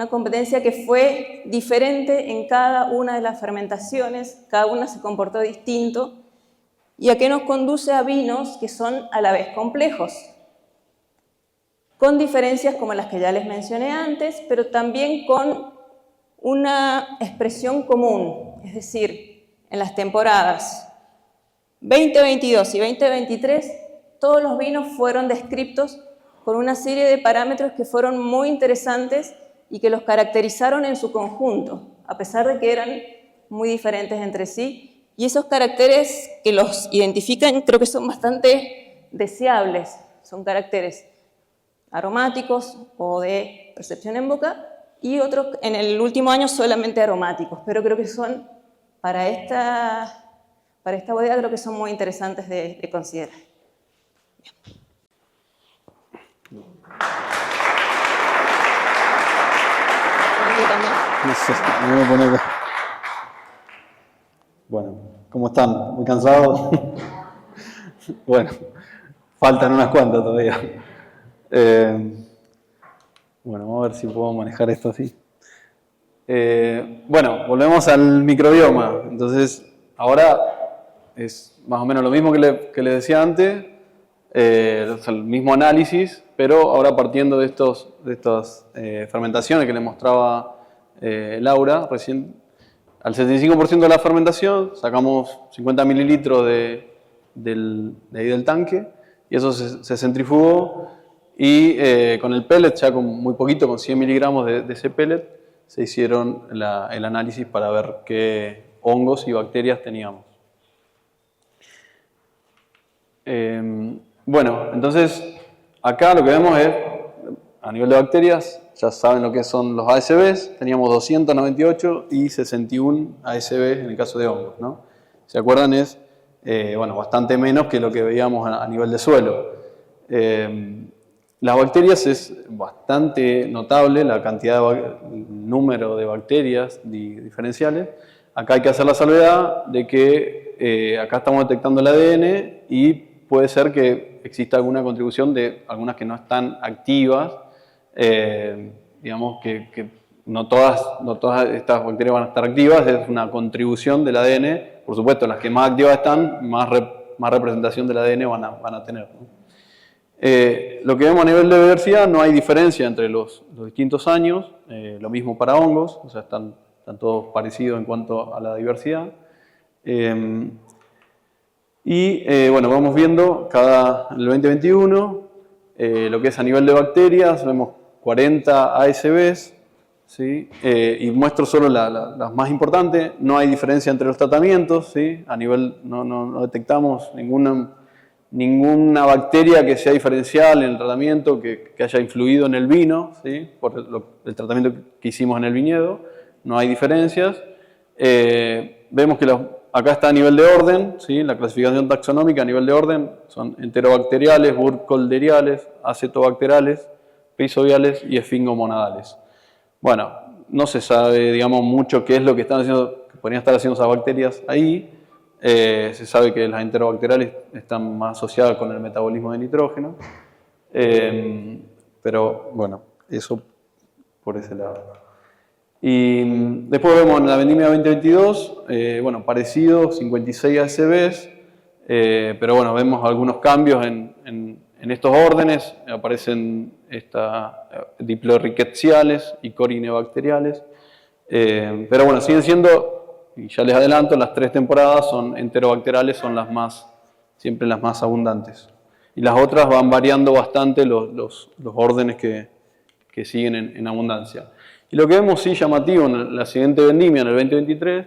S3: competencia que fue diferente en cada una de las fermentaciones, cada una se comportó distinto, y a qué nos conduce a vinos que son a la vez complejos, con diferencias como las que ya les mencioné antes, pero también con una expresión común, es decir, en las temporadas 2022 y 2023, todos los vinos fueron descritos con una serie de parámetros que fueron muy interesantes y que los caracterizaron en su conjunto, a pesar de que eran muy diferentes entre sí. Y esos caracteres que los identifican creo que son bastante deseables. Son caracteres aromáticos o de percepción en boca y otros en el último año solamente aromáticos, pero creo que son para esta bodega creo que son muy interesantes de considerar. Bien.
S1: No sé, me voy a poner acá. Bueno, ¿cómo están? ¿Muy cansados? Bueno, faltan unas cuantas todavía. Bueno, vamos a ver si puedo manejar esto así. Bueno, volvemos al microbioma. Entonces, ahora es más o menos lo mismo que les decía antes, el mismo análisis, pero ahora partiendo de estas fermentaciones que les mostraba Laura recién. Al 75% de la fermentación sacamos 50 mililitros de ahí del tanque y eso se centrifugó y con el pellet, ya con muy poquito, con 100 miligramos de ese pellet, se hicieron el análisis para ver qué hongos y bacterias teníamos. Bueno, entonces acá lo que vemos es, a nivel de bacterias, ya saben lo que son los ASBs, teníamos 298 y 61 ASBs en el caso de hongos, ¿no? ¿Se acuerdan? Es bueno, bastante menos que lo que veíamos a nivel de suelo. Las bacterias es bastante notable la cantidad el número de bacterias diferenciales. Acá hay que hacer la salvedad de que acá estamos detectando el ADN y puede ser que exista alguna contribución de algunas que no están activas. Digamos que no todas estas bacterias van a estar activas, es una contribución del ADN. Por supuesto, las que más activas están, más representación del ADN van a tener, ¿no? Lo que vemos a nivel de diversidad, no hay diferencia entre los distintos años, lo mismo para hongos, o sea, están todos parecidos en cuanto a la diversidad. Bueno, vamos viendo el 2021, lo que es a nivel de bacterias, vemos 40 ASBs, ¿sí? Y muestro solo las más importantes. No hay diferencia entre los tratamientos, ¿sí? A nivel no detectamos ninguna bacteria que sea diferencial en el tratamiento, que haya influido en el vino, ¿sí? Por el tratamiento que hicimos en el viñedo. No hay diferencias. Vemos que acá está a nivel de orden, ¿sí? La clasificación taxonómica a nivel de orden son enterobacteriales, burkholderiales, acetobacterales, pisoviales y esfingomonadales. Bueno, no se sabe, digamos, mucho qué es lo que podrían estar haciendo esas bacterias ahí. Se sabe que las enterobacteriales están más asociadas con el metabolismo de nitrógeno. Pero bueno, eso por ese lado. Y después vemos en la vendimia 2022, bueno, parecido, 56 ASBs, pero bueno, vemos algunos cambios en estos órdenes, aparecen diploricketsiales y corinebacteriales, pero bueno, siguen siendo, y ya les adelanto, las 3 temporadas son enterobacteriales, son siempre las más abundantes. Y las otras van variando bastante los órdenes que siguen en abundancia. Y lo que vemos sí llamativo en la siguiente vendimia, en el 2023,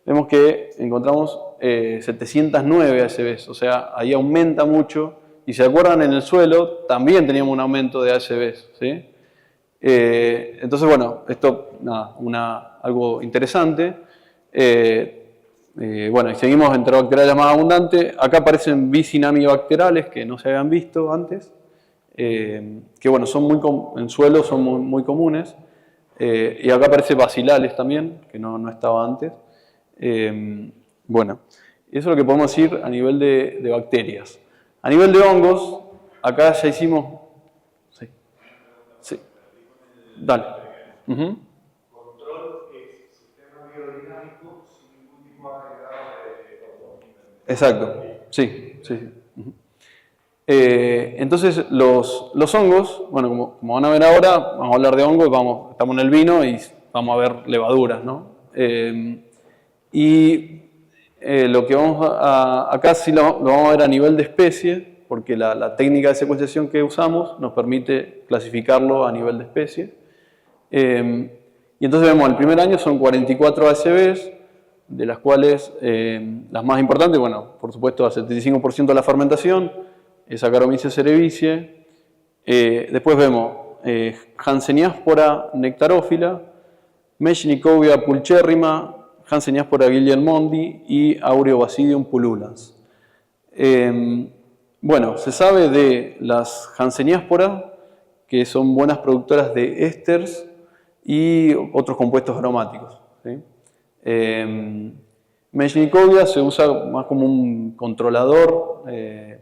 S1: vemos que encontramos 709 ASBs, o sea, ahí aumenta mucho. Y si se acuerdan, en el suelo también teníamos un aumento de ASBs, ¿sí? Entonces, bueno, esto, nada, algo interesante. Bueno, y seguimos enterobacteriales más abundantes. Acá aparecen bisinamibacteriales que no se habían visto antes, que bueno, en suelo son muy comunes. Y acá aparece bacilales también, que no estaba antes. Bueno, eso es lo que podemos decir a nivel de bacterias. A nivel de hongos, acá ya hicimos... Sí. Dale.
S4: Control es sistema biodinámico sin ningún tipo de agregado de...
S1: Exacto, sí. Entonces, los hongos, bueno, como van a ver ahora, vamos a hablar de hongos, estamos en el vino y vamos a ver levaduras, ¿no? Lo que acá sí lo vamos a ver a nivel de especie, porque la técnica de secuenciación que usamos nos permite clasificarlo a nivel de especie. Y entonces vemos, el primer año son 44 ASBs, de las cuales las más importantes, bueno, por supuesto, al 75% de la fermentación, es Saccharomyces cerevisiae. Después vemos Hanseníaspora nectarófila, Mechnicovia pulcherrima, Hanseníaspora guillermondi y Aureobasidium pullulans. Bueno, se sabe de las Hanseníaspora que son buenas productoras de ésters y otros compuestos aromáticos, ¿sí? Mechnicovia se usa más como un controlador,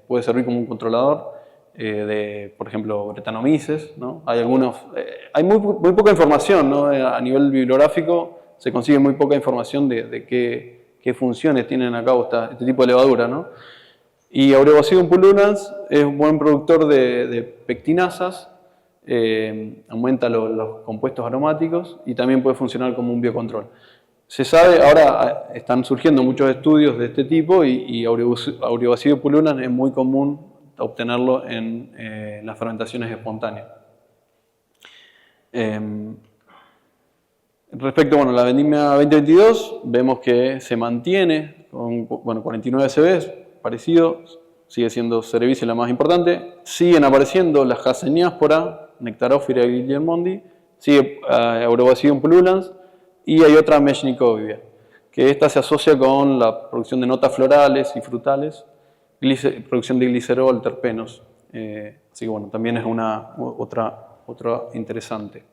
S1: puede servir como un controlador de, por ejemplo, Brettanomyces, ¿no? Hay muy poca información, ¿no? A nivel bibliográfico se consigue muy poca información de qué funciones tienen a cabo este tipo de levadura, ¿no? Y Aureobasidium pullulans es un buen productor de pectinasas, aumenta los compuestos aromáticos y también puede funcionar como un biocontrol. Se sabe, ahora están surgiendo muchos estudios de este tipo y Aureobasidium pullulans es muy común obtenerlo en las fermentaciones espontáneas. Respecto a la vendimia 2022, vemos que se mantiene con 49 ASBs, parecido, sigue siendo Cerevisiae la más importante, siguen apareciendo las Hanseníaspora, Nectarófila y guillermondi, sigue Aureobasidium pullulans y hay otra Mechnicovia, que esta se asocia con la producción de notas florales y frutales, producción de glicerol, terpenos, así que bueno, también es otra interesante.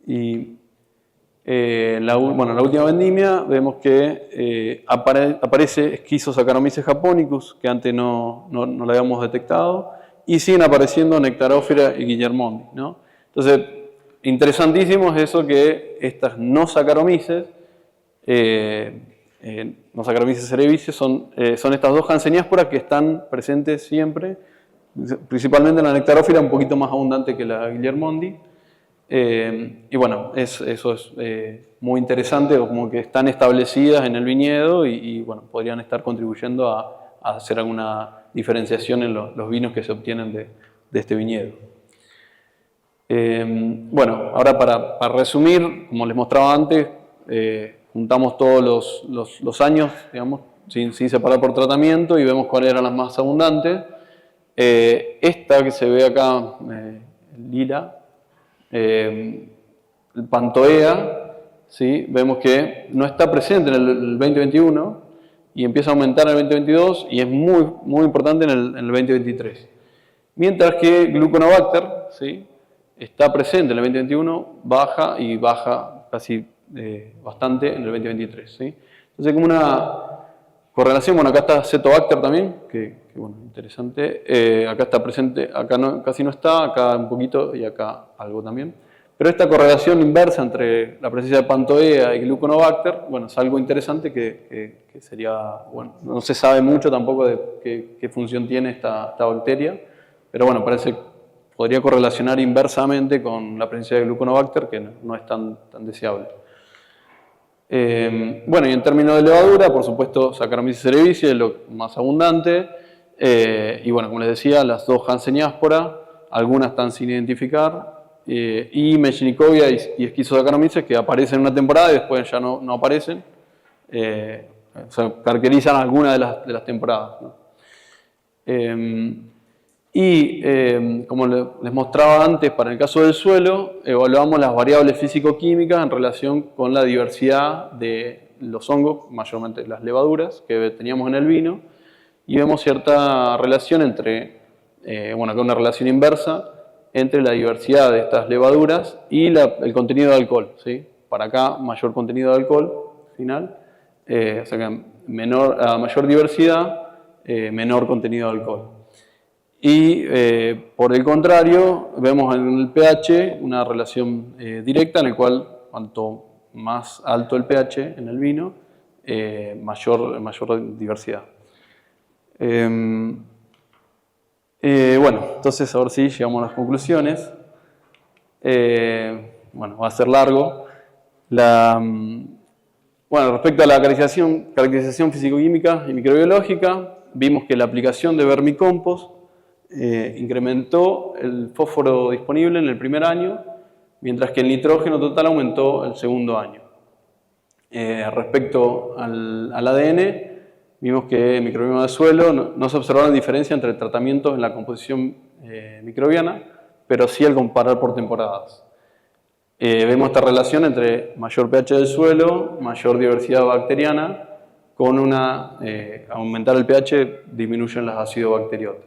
S1: Y la última vendimia vemos que aparece Schizosaccharomyces japonicus, que antes no la habíamos detectado, y siguen apareciendo Nectarófila y guillermondi, ¿no? Entonces, interesantísimo es eso que estas no Saccharomyces, no Saccharomyces cerevisiae, son estas dos Hanseníasporas que están presentes siempre, principalmente la Nectarófila, un poquito más abundante que la guillermondi. Y bueno, eso es muy interesante, como que están establecidas en el viñedo y bueno, podrían estar contribuyendo a hacer alguna diferenciación en los vinos que se obtienen de este viñedo. Bueno, ahora para resumir, como les mostraba antes, juntamos todos los años, digamos, sin separar por tratamiento y vemos cuáles eran las más abundantes. Esta que se ve acá, lila, el Pantoea, ¿sí? Vemos que no está presente en el 2021 y empieza a aumentar en el 2022 y es muy importante en el 2023. Mientras que Gluconobacter, ¿sí? Está presente en el 2021, baja casi bastante en el 2023, ¿sí? Entonces, como una correlación, bueno, acá está Cetobacter también, que bueno, interesante. Acá está presente, acá casi no está, acá un poquito y acá algo también. Pero esta correlación inversa entre la presencia de Pantoea y Gluconobacter, bueno, es algo interesante que sería, bueno, no se sabe mucho tampoco de qué función tiene esta bacteria, pero bueno, parece que podría correlacionar inversamente con la presencia de Gluconobacter, que no es tan deseable. Bueno, y en términos de levadura, por supuesto, Saccharomyces cerevisiae es lo más abundante, y bueno, como les decía, las dos Hanseníaspora, algunas están sin identificar, y Mechanicogia y Schizosaccharomyces que aparecen en una temporada y después ya no aparecen, o sea, caracterizan algunas de las temporadas, ¿no? Como les mostraba antes, para el caso del suelo, evaluamos las variables físico-químicas en relación con la diversidad de los hongos, mayormente las levaduras, que teníamos en el vino, y vemos cierta relación entre, bueno, acá una relación inversa, entre la diversidad de estas levaduras y el contenido de alcohol, ¿sí? Para acá, mayor contenido de alcohol, final, o sea que a mayor diversidad, menor contenido de alcohol. Y por el contrario, vemos en el pH una relación directa en la cual cuanto más alto el pH en el vino, mayor diversidad. Bueno, entonces ahora sí llegamos a las conclusiones. Bueno, va a ser largo. Bueno, respecto a la caracterización físico-química y microbiológica, vimos que la aplicación de vermicompost incrementó el fósforo disponible en el primer año, mientras que el nitrógeno total aumentó el segundo año. Respecto al ADN, vimos que en microbioma de suelo no se observaron diferencia entre tratamientos en la composición microbiana, pero sí al comparar por temporadas. Vemos esta relación entre mayor pH del suelo, mayor diversidad bacteriana, con aumentar el pH disminuyen las acidobacteriotas.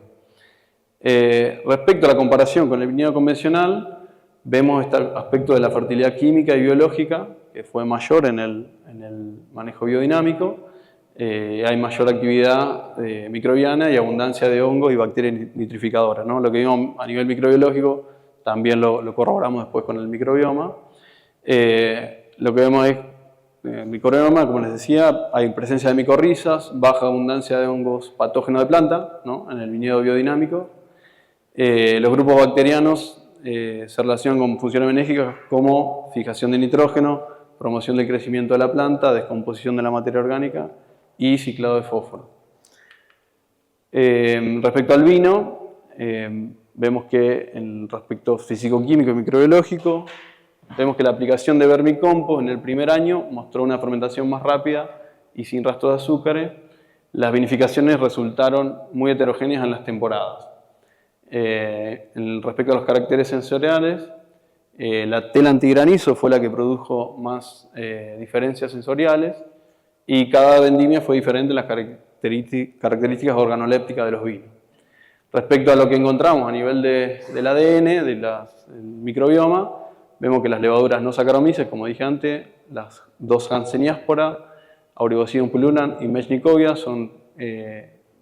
S1: Respecto a la comparación con el viñedo convencional, vemos este aspecto de la fertilidad química y biológica, que fue mayor en el manejo biodinámico. Hay mayor actividad microbiana y abundancia de hongos y bacterias nitrificadoras, ¿no? Lo que vimos a nivel microbiológico también lo corroboramos después con el microbioma. Lo que vemos es, en el microbioma, como les decía, hay presencia de micorrizas, baja abundancia de hongos patógenos de planta, ¿no? En el viñedo biodinámico. Los grupos bacterianos se relacionan con funciones benéficas como fijación de nitrógeno, promoción del crecimiento de la planta, descomposición de la materia orgánica y ciclado de fósforo. Respecto al vino, vemos que en respecto físico-químico y microbiológico, vemos que la aplicación de vermicompost en el primer año mostró una fermentación más rápida y sin rastro de azúcares. Las vinificaciones resultaron muy heterogéneas en las temporadas. Respecto a los caracteres sensoriales, la tela antigranizo fue la que produjo más diferencias sensoriales y cada vendimia fue diferente en las características organolépticas de los vinos. Respecto a lo que encontramos a nivel del ADN, del microbioma, vemos que las levaduras no Saccharomyces, como dije antes, las dos Hanseníaspora, Auribocidum pullulans y Mechanicogia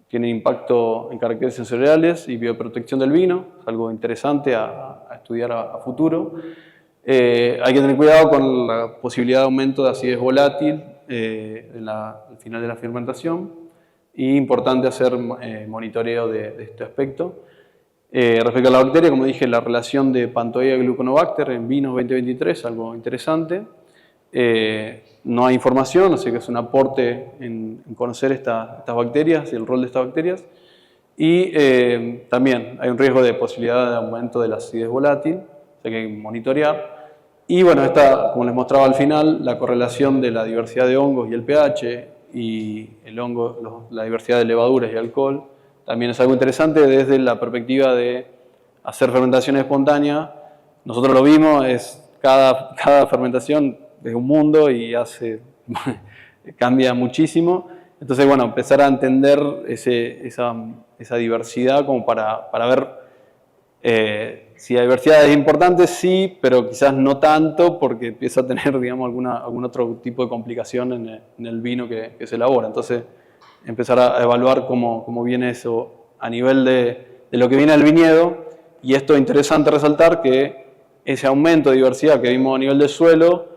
S1: tienen impacto en caracteres sensoriales y bioprotección del vino, es algo interesante a estudiar a futuro. Hay que tener cuidado con la posibilidad de aumento de acidez volátil al final de la fermentación y importante hacer monitoreo de este aspecto. Respecto a la bacteria, como dije, la relación de Pantoea y Gluconobacter en vinos 2023, algo interesante. No hay información, así que es un aporte en conocer estas bacterias y el rol de estas bacterias. Y también hay un riesgo de posibilidad de aumento de la acidez volátil, o sea que hay que monitorear. Y bueno, como les mostraba al final, la correlación de la diversidad de hongos y el pH y la diversidad de levaduras y alcohol, también es algo interesante desde la perspectiva de hacer fermentación espontánea. Nosotros lo vimos, cada fermentación es un mundo y cambia muchísimo. Entonces, bueno, empezar a entender esa diversidad como para ver si la diversidad es importante, sí, pero quizás no tanto porque empieza a tener, digamos, algún otro tipo de complicación en el vino que se elabora. Entonces, empezar a evaluar cómo viene eso a nivel de lo que viene del viñedo. Y esto es interesante resaltar que ese aumento de diversidad que vimos a nivel del suelo,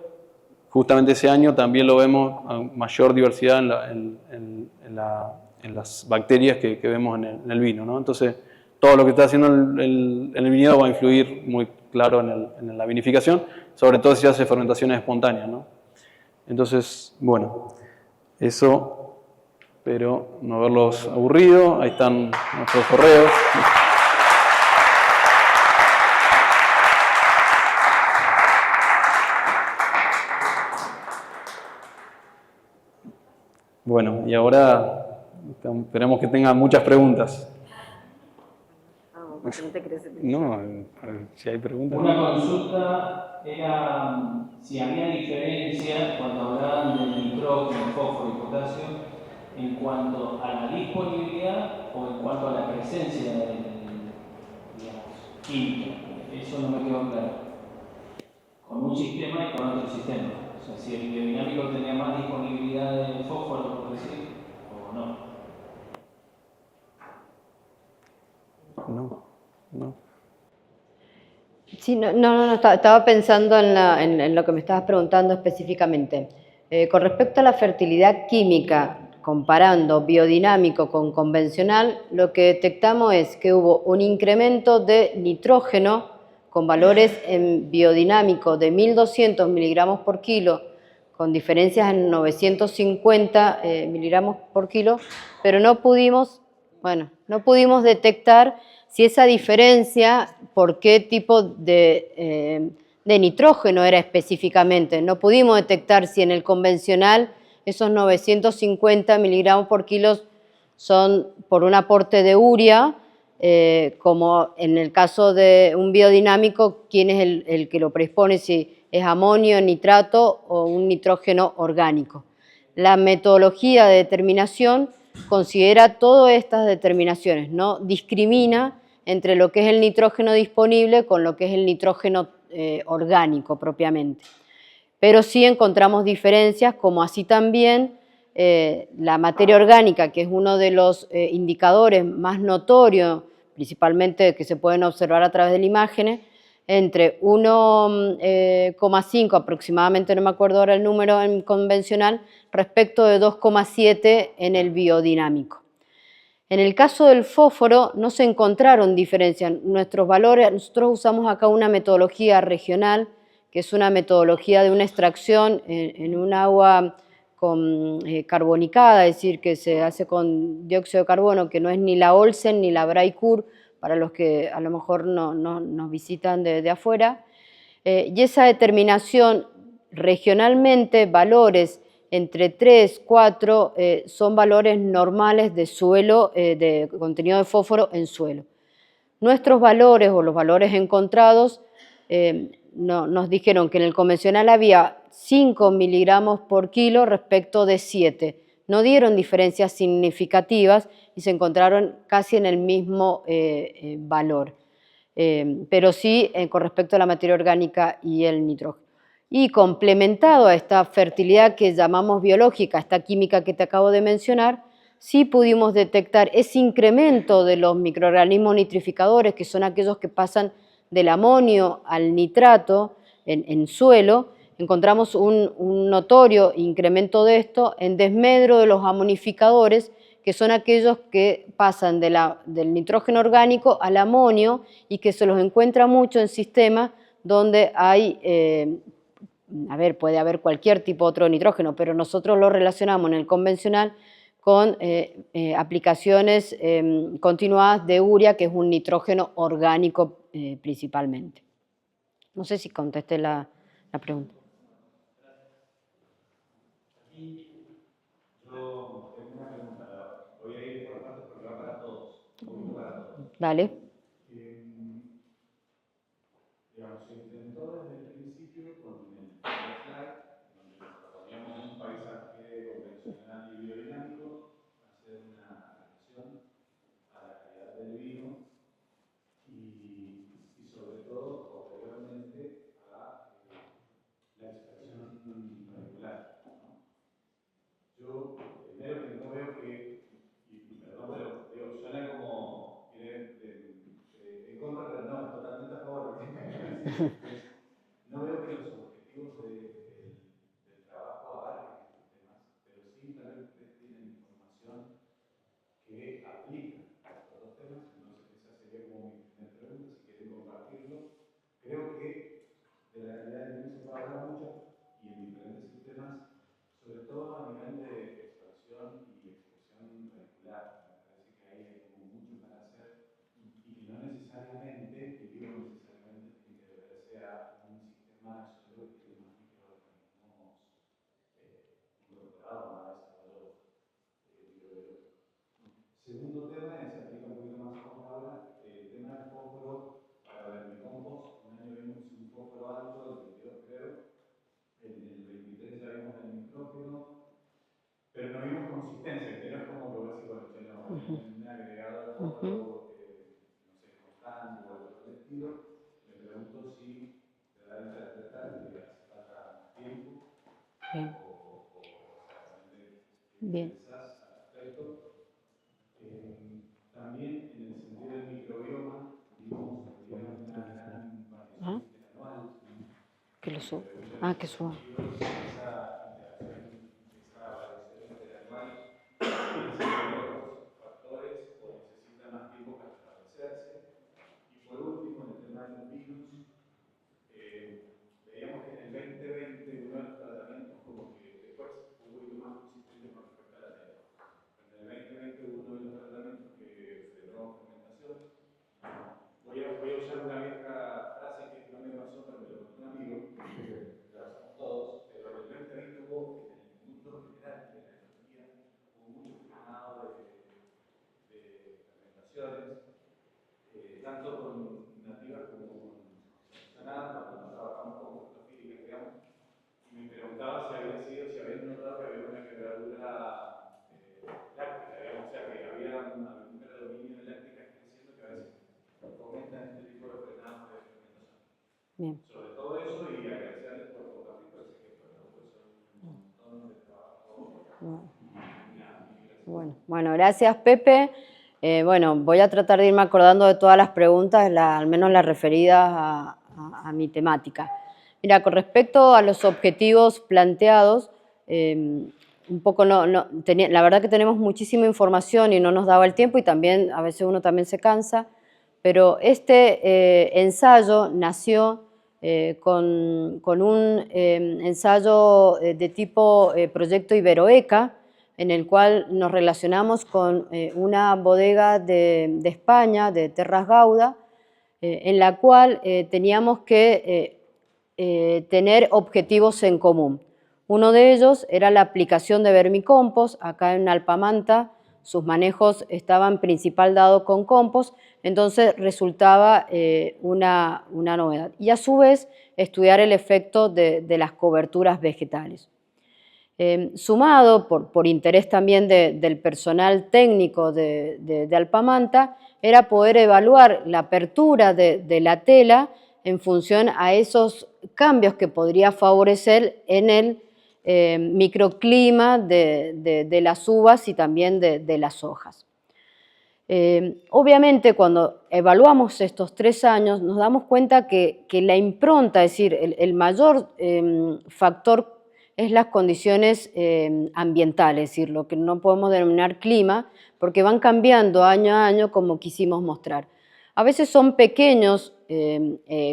S1: justamente ese año también lo vemos a mayor diversidad en las bacterias que vemos en el vino, ¿no? Entonces, todo lo que está haciendo en el viñedo va a influir muy claro en la vinificación, sobre todo si se hace fermentaciones espontáneas, ¿no? Entonces, bueno, eso, espero no haberlos aburrido. Ahí están nuestros correos. Bueno, y ahora esperemos que tengan muchas preguntas. No, si hay preguntas.
S5: Una consulta era si había diferencia cuando hablaban del nitrógeno, fósforo y potasio en cuanto a la disponibilidad o en cuanto a la presencia del, digamos, química. Eso no me quedó claro. Con un sistema y con otro sistema. O sea, si el biodinámico tenía más disponibilidad de fósforo, por decir, o no.
S1: No.
S2: Sí, estaba pensando en lo que me estabas preguntando específicamente. Con respecto a la fertilidad química, comparando biodinámico con convencional, lo que detectamos es que hubo un incremento de nitrógeno con valores en biodinámico de 1.200 miligramos por kilo, con diferencias en 950 miligramos por kilo, pero no pudimos detectar si esa diferencia, por qué tipo de nitrógeno era específicamente. No pudimos detectar si en el convencional esos 950 miligramos por kilo son por un aporte de urea, como en el caso de un biodinámico, quién es el que lo predispone, si es amonio, nitrato o un nitrógeno orgánico. La metodología de determinación considera todas estas determinaciones, no discrimina entre lo que es el nitrógeno disponible con lo que es el nitrógeno orgánico propiamente. Pero sí encontramos diferencias, como así también la materia orgánica, que es uno de los indicadores más notorios, principalmente que se pueden observar a través de las imágenes, entre 1,5 aproximadamente, no me acuerdo ahora el número en convencional, respecto de 2,7 en el biodinámico. En el caso del fósforo no se encontraron diferencias. Nuestros valores, nosotros usamos acá una metodología regional, que es una metodología de una extracción en un agua carbonicada, es decir, que se hace con dióxido de carbono, que no es ni la Olsen ni la Braykur, para los que a lo mejor no nos visitan de afuera. Y esa determinación regionalmente, valores entre 3, 4 son valores normales de suelo, de contenido de fósforo en suelo. Nuestros valores o los valores encontrados nos dijeron que en el convencional había 5 miligramos por kilo respecto de 7. No dieron diferencias significativas y se encontraron casi en el mismo valor. Pero sí con respecto a la materia orgánica y el nitrógeno. Y complementado a esta fertilidad que llamamos biológica, esta química que te acabo de mencionar, sí pudimos detectar ese incremento de los microorganismos nitrificadores, que son aquellos que pasan del amonio al nitrato en suelo. Encontramos un notorio incremento de esto en desmedro de los amonificadores, que son aquellos que pasan del nitrógeno orgánico al amonio y que se los encuentra mucho en sistemas donde hay, puede haber cualquier tipo de otro nitrógeno, pero nosotros lo relacionamos en el convencional con aplicaciones continuadas de urea, que es un nitrógeno orgánico principalmente. No sé si contesté la pregunta.
S4: Yo tengo una pregunta, voy a ir por partes porque va para todos, un poquito para todos.
S2: Dale.
S4: Digamos, se intentó desde el principio con el slide, donde nos proponíamos un paisaje convencional y biodinámico, hacer una relación a la calidad del vino y sobre todo posteriormente a la extracción molecular, ¿no? Yo primero que no veo que, y perdón, pero digo, suena como en contra, pero no, totalmente a favor, porque me un agregado de fósforo, no sé, constante o algo por el estilo, me pregunto si te da a interpretar que hace falta tiempo
S2: Bien.
S4: o exactamente
S2: Bien.
S4: pensás al respecto. También en el sentido del microbioma, vimos que había una gran
S2: ¿Ah?
S4: variación interanual.
S2: Que lo subo. Ah, que subo.
S4: Factores o necesita más tiempo para establecerse. Y por último, en el tema de los virus, veíamos que en el 2020 uno de los tratamientos como que después fue un poquito más consistente con respecto a la tela. En el 2020 uno de los tratamientos que frenó fermentación. Voy a usar una vieja frase que no me pasó, pero me lo contó un amigo, que la usamos todos, pero en el 2020 hubo en el mundo general de la economía hubo mucho frenado de fermentaciones, tanto con nativas como con seleccionadas, cuando no trabajamos con fructofílicas, digamos, y me preguntaba si habían notado que había una quebradura láctica, digamos, o sea, que había algún predominio de lácticas creciendo que a veces fomentan este tipo de frenados de fermentación.
S2: Bien.
S4: Sobre todo eso y agradecerles por compartir, parece que para nosotros son un montón de trabajo.
S2: Bueno, gracias Pepe. Bueno, voy a tratar de irme acordando de todas las preguntas, al menos las referidas a mi temática. Mira, con respecto a los objetivos planteados, un poco la verdad que tenemos muchísima información y no nos daba el tiempo y también a veces uno también se cansa, pero este ensayo nació con un ensayo de tipo proyecto Iberoeca, en el cual nos relacionamos con una bodega de España, de Terras Gauda, en la cual teníamos que tener objetivos en común. Uno de ellos era la aplicación de vermicompost. Acá en Alpamanta sus manejos estaban principal dado con compost, entonces resultaba una novedad. Y a su vez estudiar el efecto de las coberturas vegetales. Sumado por interés también del personal técnico de Alpamanta, era poder evaluar la apertura de la tela en función a esos cambios que podría favorecer en el microclima de las uvas y también de las hojas. Obviamente cuando evaluamos estos 3 años nos damos cuenta que la impronta, es decir, el mayor factor es las condiciones ambientales, es decir, lo que no podemos denominar clima, porque van cambiando año a año como quisimos mostrar. A veces son pequeños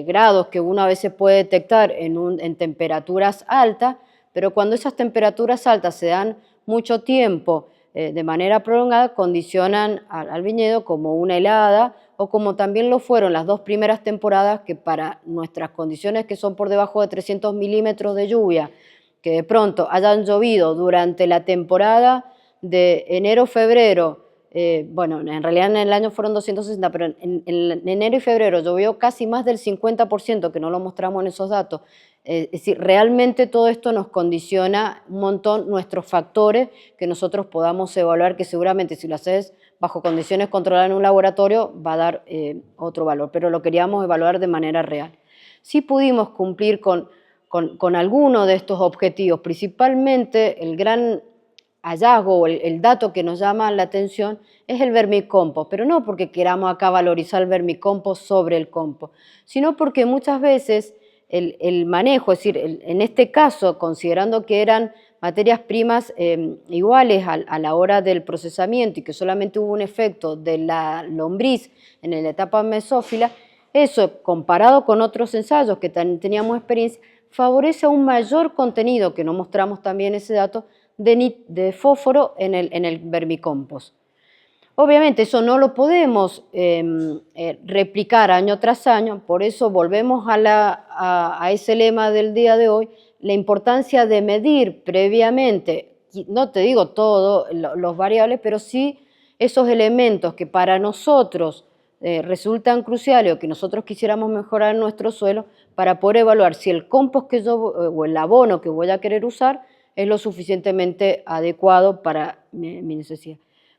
S2: grados que uno a veces puede detectar en temperaturas altas, pero cuando esas temperaturas altas se dan mucho tiempo de manera prolongada, condicionan al viñedo como una helada o como también lo fueron las 2 primeras temporadas, que para nuestras condiciones que son por debajo de 300 milímetros de lluvia, que de pronto hayan llovido durante la temporada de enero-febrero, bueno, en realidad en el año fueron 260, pero en enero y febrero llovió casi más del 50%, que no lo mostramos en esos datos. Es decir, realmente todo esto nos condiciona un montón nuestros factores que nosotros podamos evaluar, que seguramente si lo haces bajo condiciones controladas en un laboratorio va a dar otro valor, pero lo queríamos evaluar de manera real. Sí pudimos cumplir con alguno de estos objetivos, principalmente el gran hallazgo o el dato que nos llama la atención es el vermicompost, pero no porque queramos acá valorizar el vermicompost sobre el compost, sino porque muchas veces el manejo, es decir, en este caso, considerando que eran materias primas iguales a la hora del procesamiento y que solamente hubo un efecto de la lombriz en la etapa mesófila, eso comparado con otros ensayos que teníamos experiencia, favorece a un mayor contenido, que no mostramos también ese dato, de fósforo en el vermicompost. Obviamente eso no lo podemos replicar año tras año, por eso volvemos a ese lema del día de hoy, la importancia de medir previamente, no te digo todo los variables, pero sí esos elementos que para nosotros resultan cruciales o que nosotros quisiéramos mejorar en nuestro suelo para poder evaluar si el compost que yo, o el abono que voy a querer usar es lo suficientemente adecuado para mi necesidad.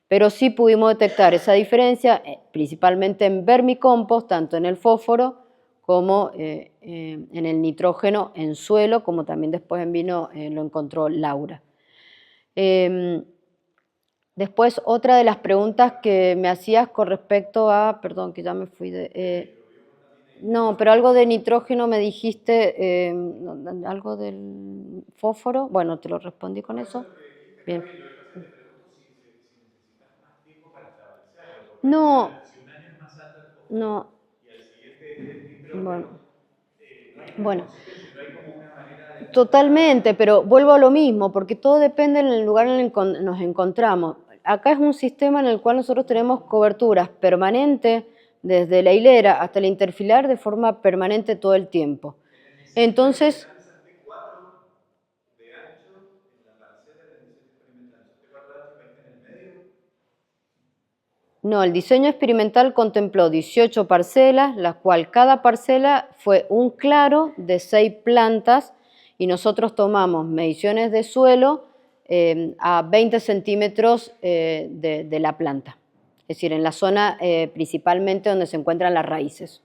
S2: Pero sí pudimos detectar esa diferencia, principalmente en vermicompost, tanto en el fósforo como en el nitrógeno en suelo, como también después en vino lo encontró Laura. Después, otra de las preguntas que me hacías con respecto a, perdón, que ya me fui de... no, pero algo de nitrógeno me dijiste, algo del fósforo, bueno, te lo respondí con eso. Bien. No, no. Bueno, totalmente, pero vuelvo a lo mismo, porque todo depende del lugar en el que nos encontramos. Acá es un sistema en el cual nosotros tenemos coberturas permanentes desde la hilera hasta el interfilar de forma permanente todo el tiempo. Entonces, no, el diseño experimental contempló 18 parcelas, la cual cada parcela fue un claro de 6 plantas y nosotros tomamos mediciones de suelo a 20 centímetros de la planta, es decir, en la zona principalmente donde se encuentran las raíces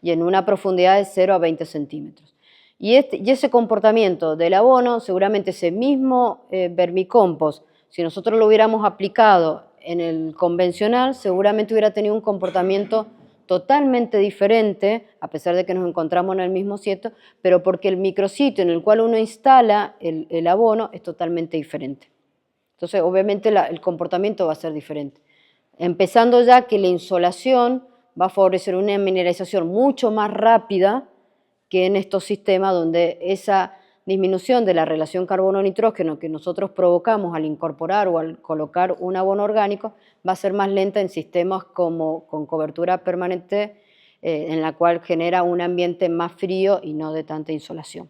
S2: y en una profundidad de 0 a 20 centímetros. Y ese comportamiento del abono, seguramente ese mismo vermicompost, si nosotros lo hubiéramos aplicado en el convencional, seguramente hubiera tenido un comportamiento totalmente diferente, a pesar de que nos encontramos en el mismo sitio, pero porque el micrositio en el cual uno instala el abono es totalmente diferente. Entonces, obviamente, el comportamiento va a ser diferente. Empezando ya que la insolación va a favorecer una mineralización mucho más rápida que en estos sistemas donde esa disminución de la relación carbono-nitrógeno que nosotros provocamos al incorporar o al colocar un abono orgánico va a ser más lenta en sistemas como con cobertura permanente en la cual genera un ambiente más frío y no de tanta insolación.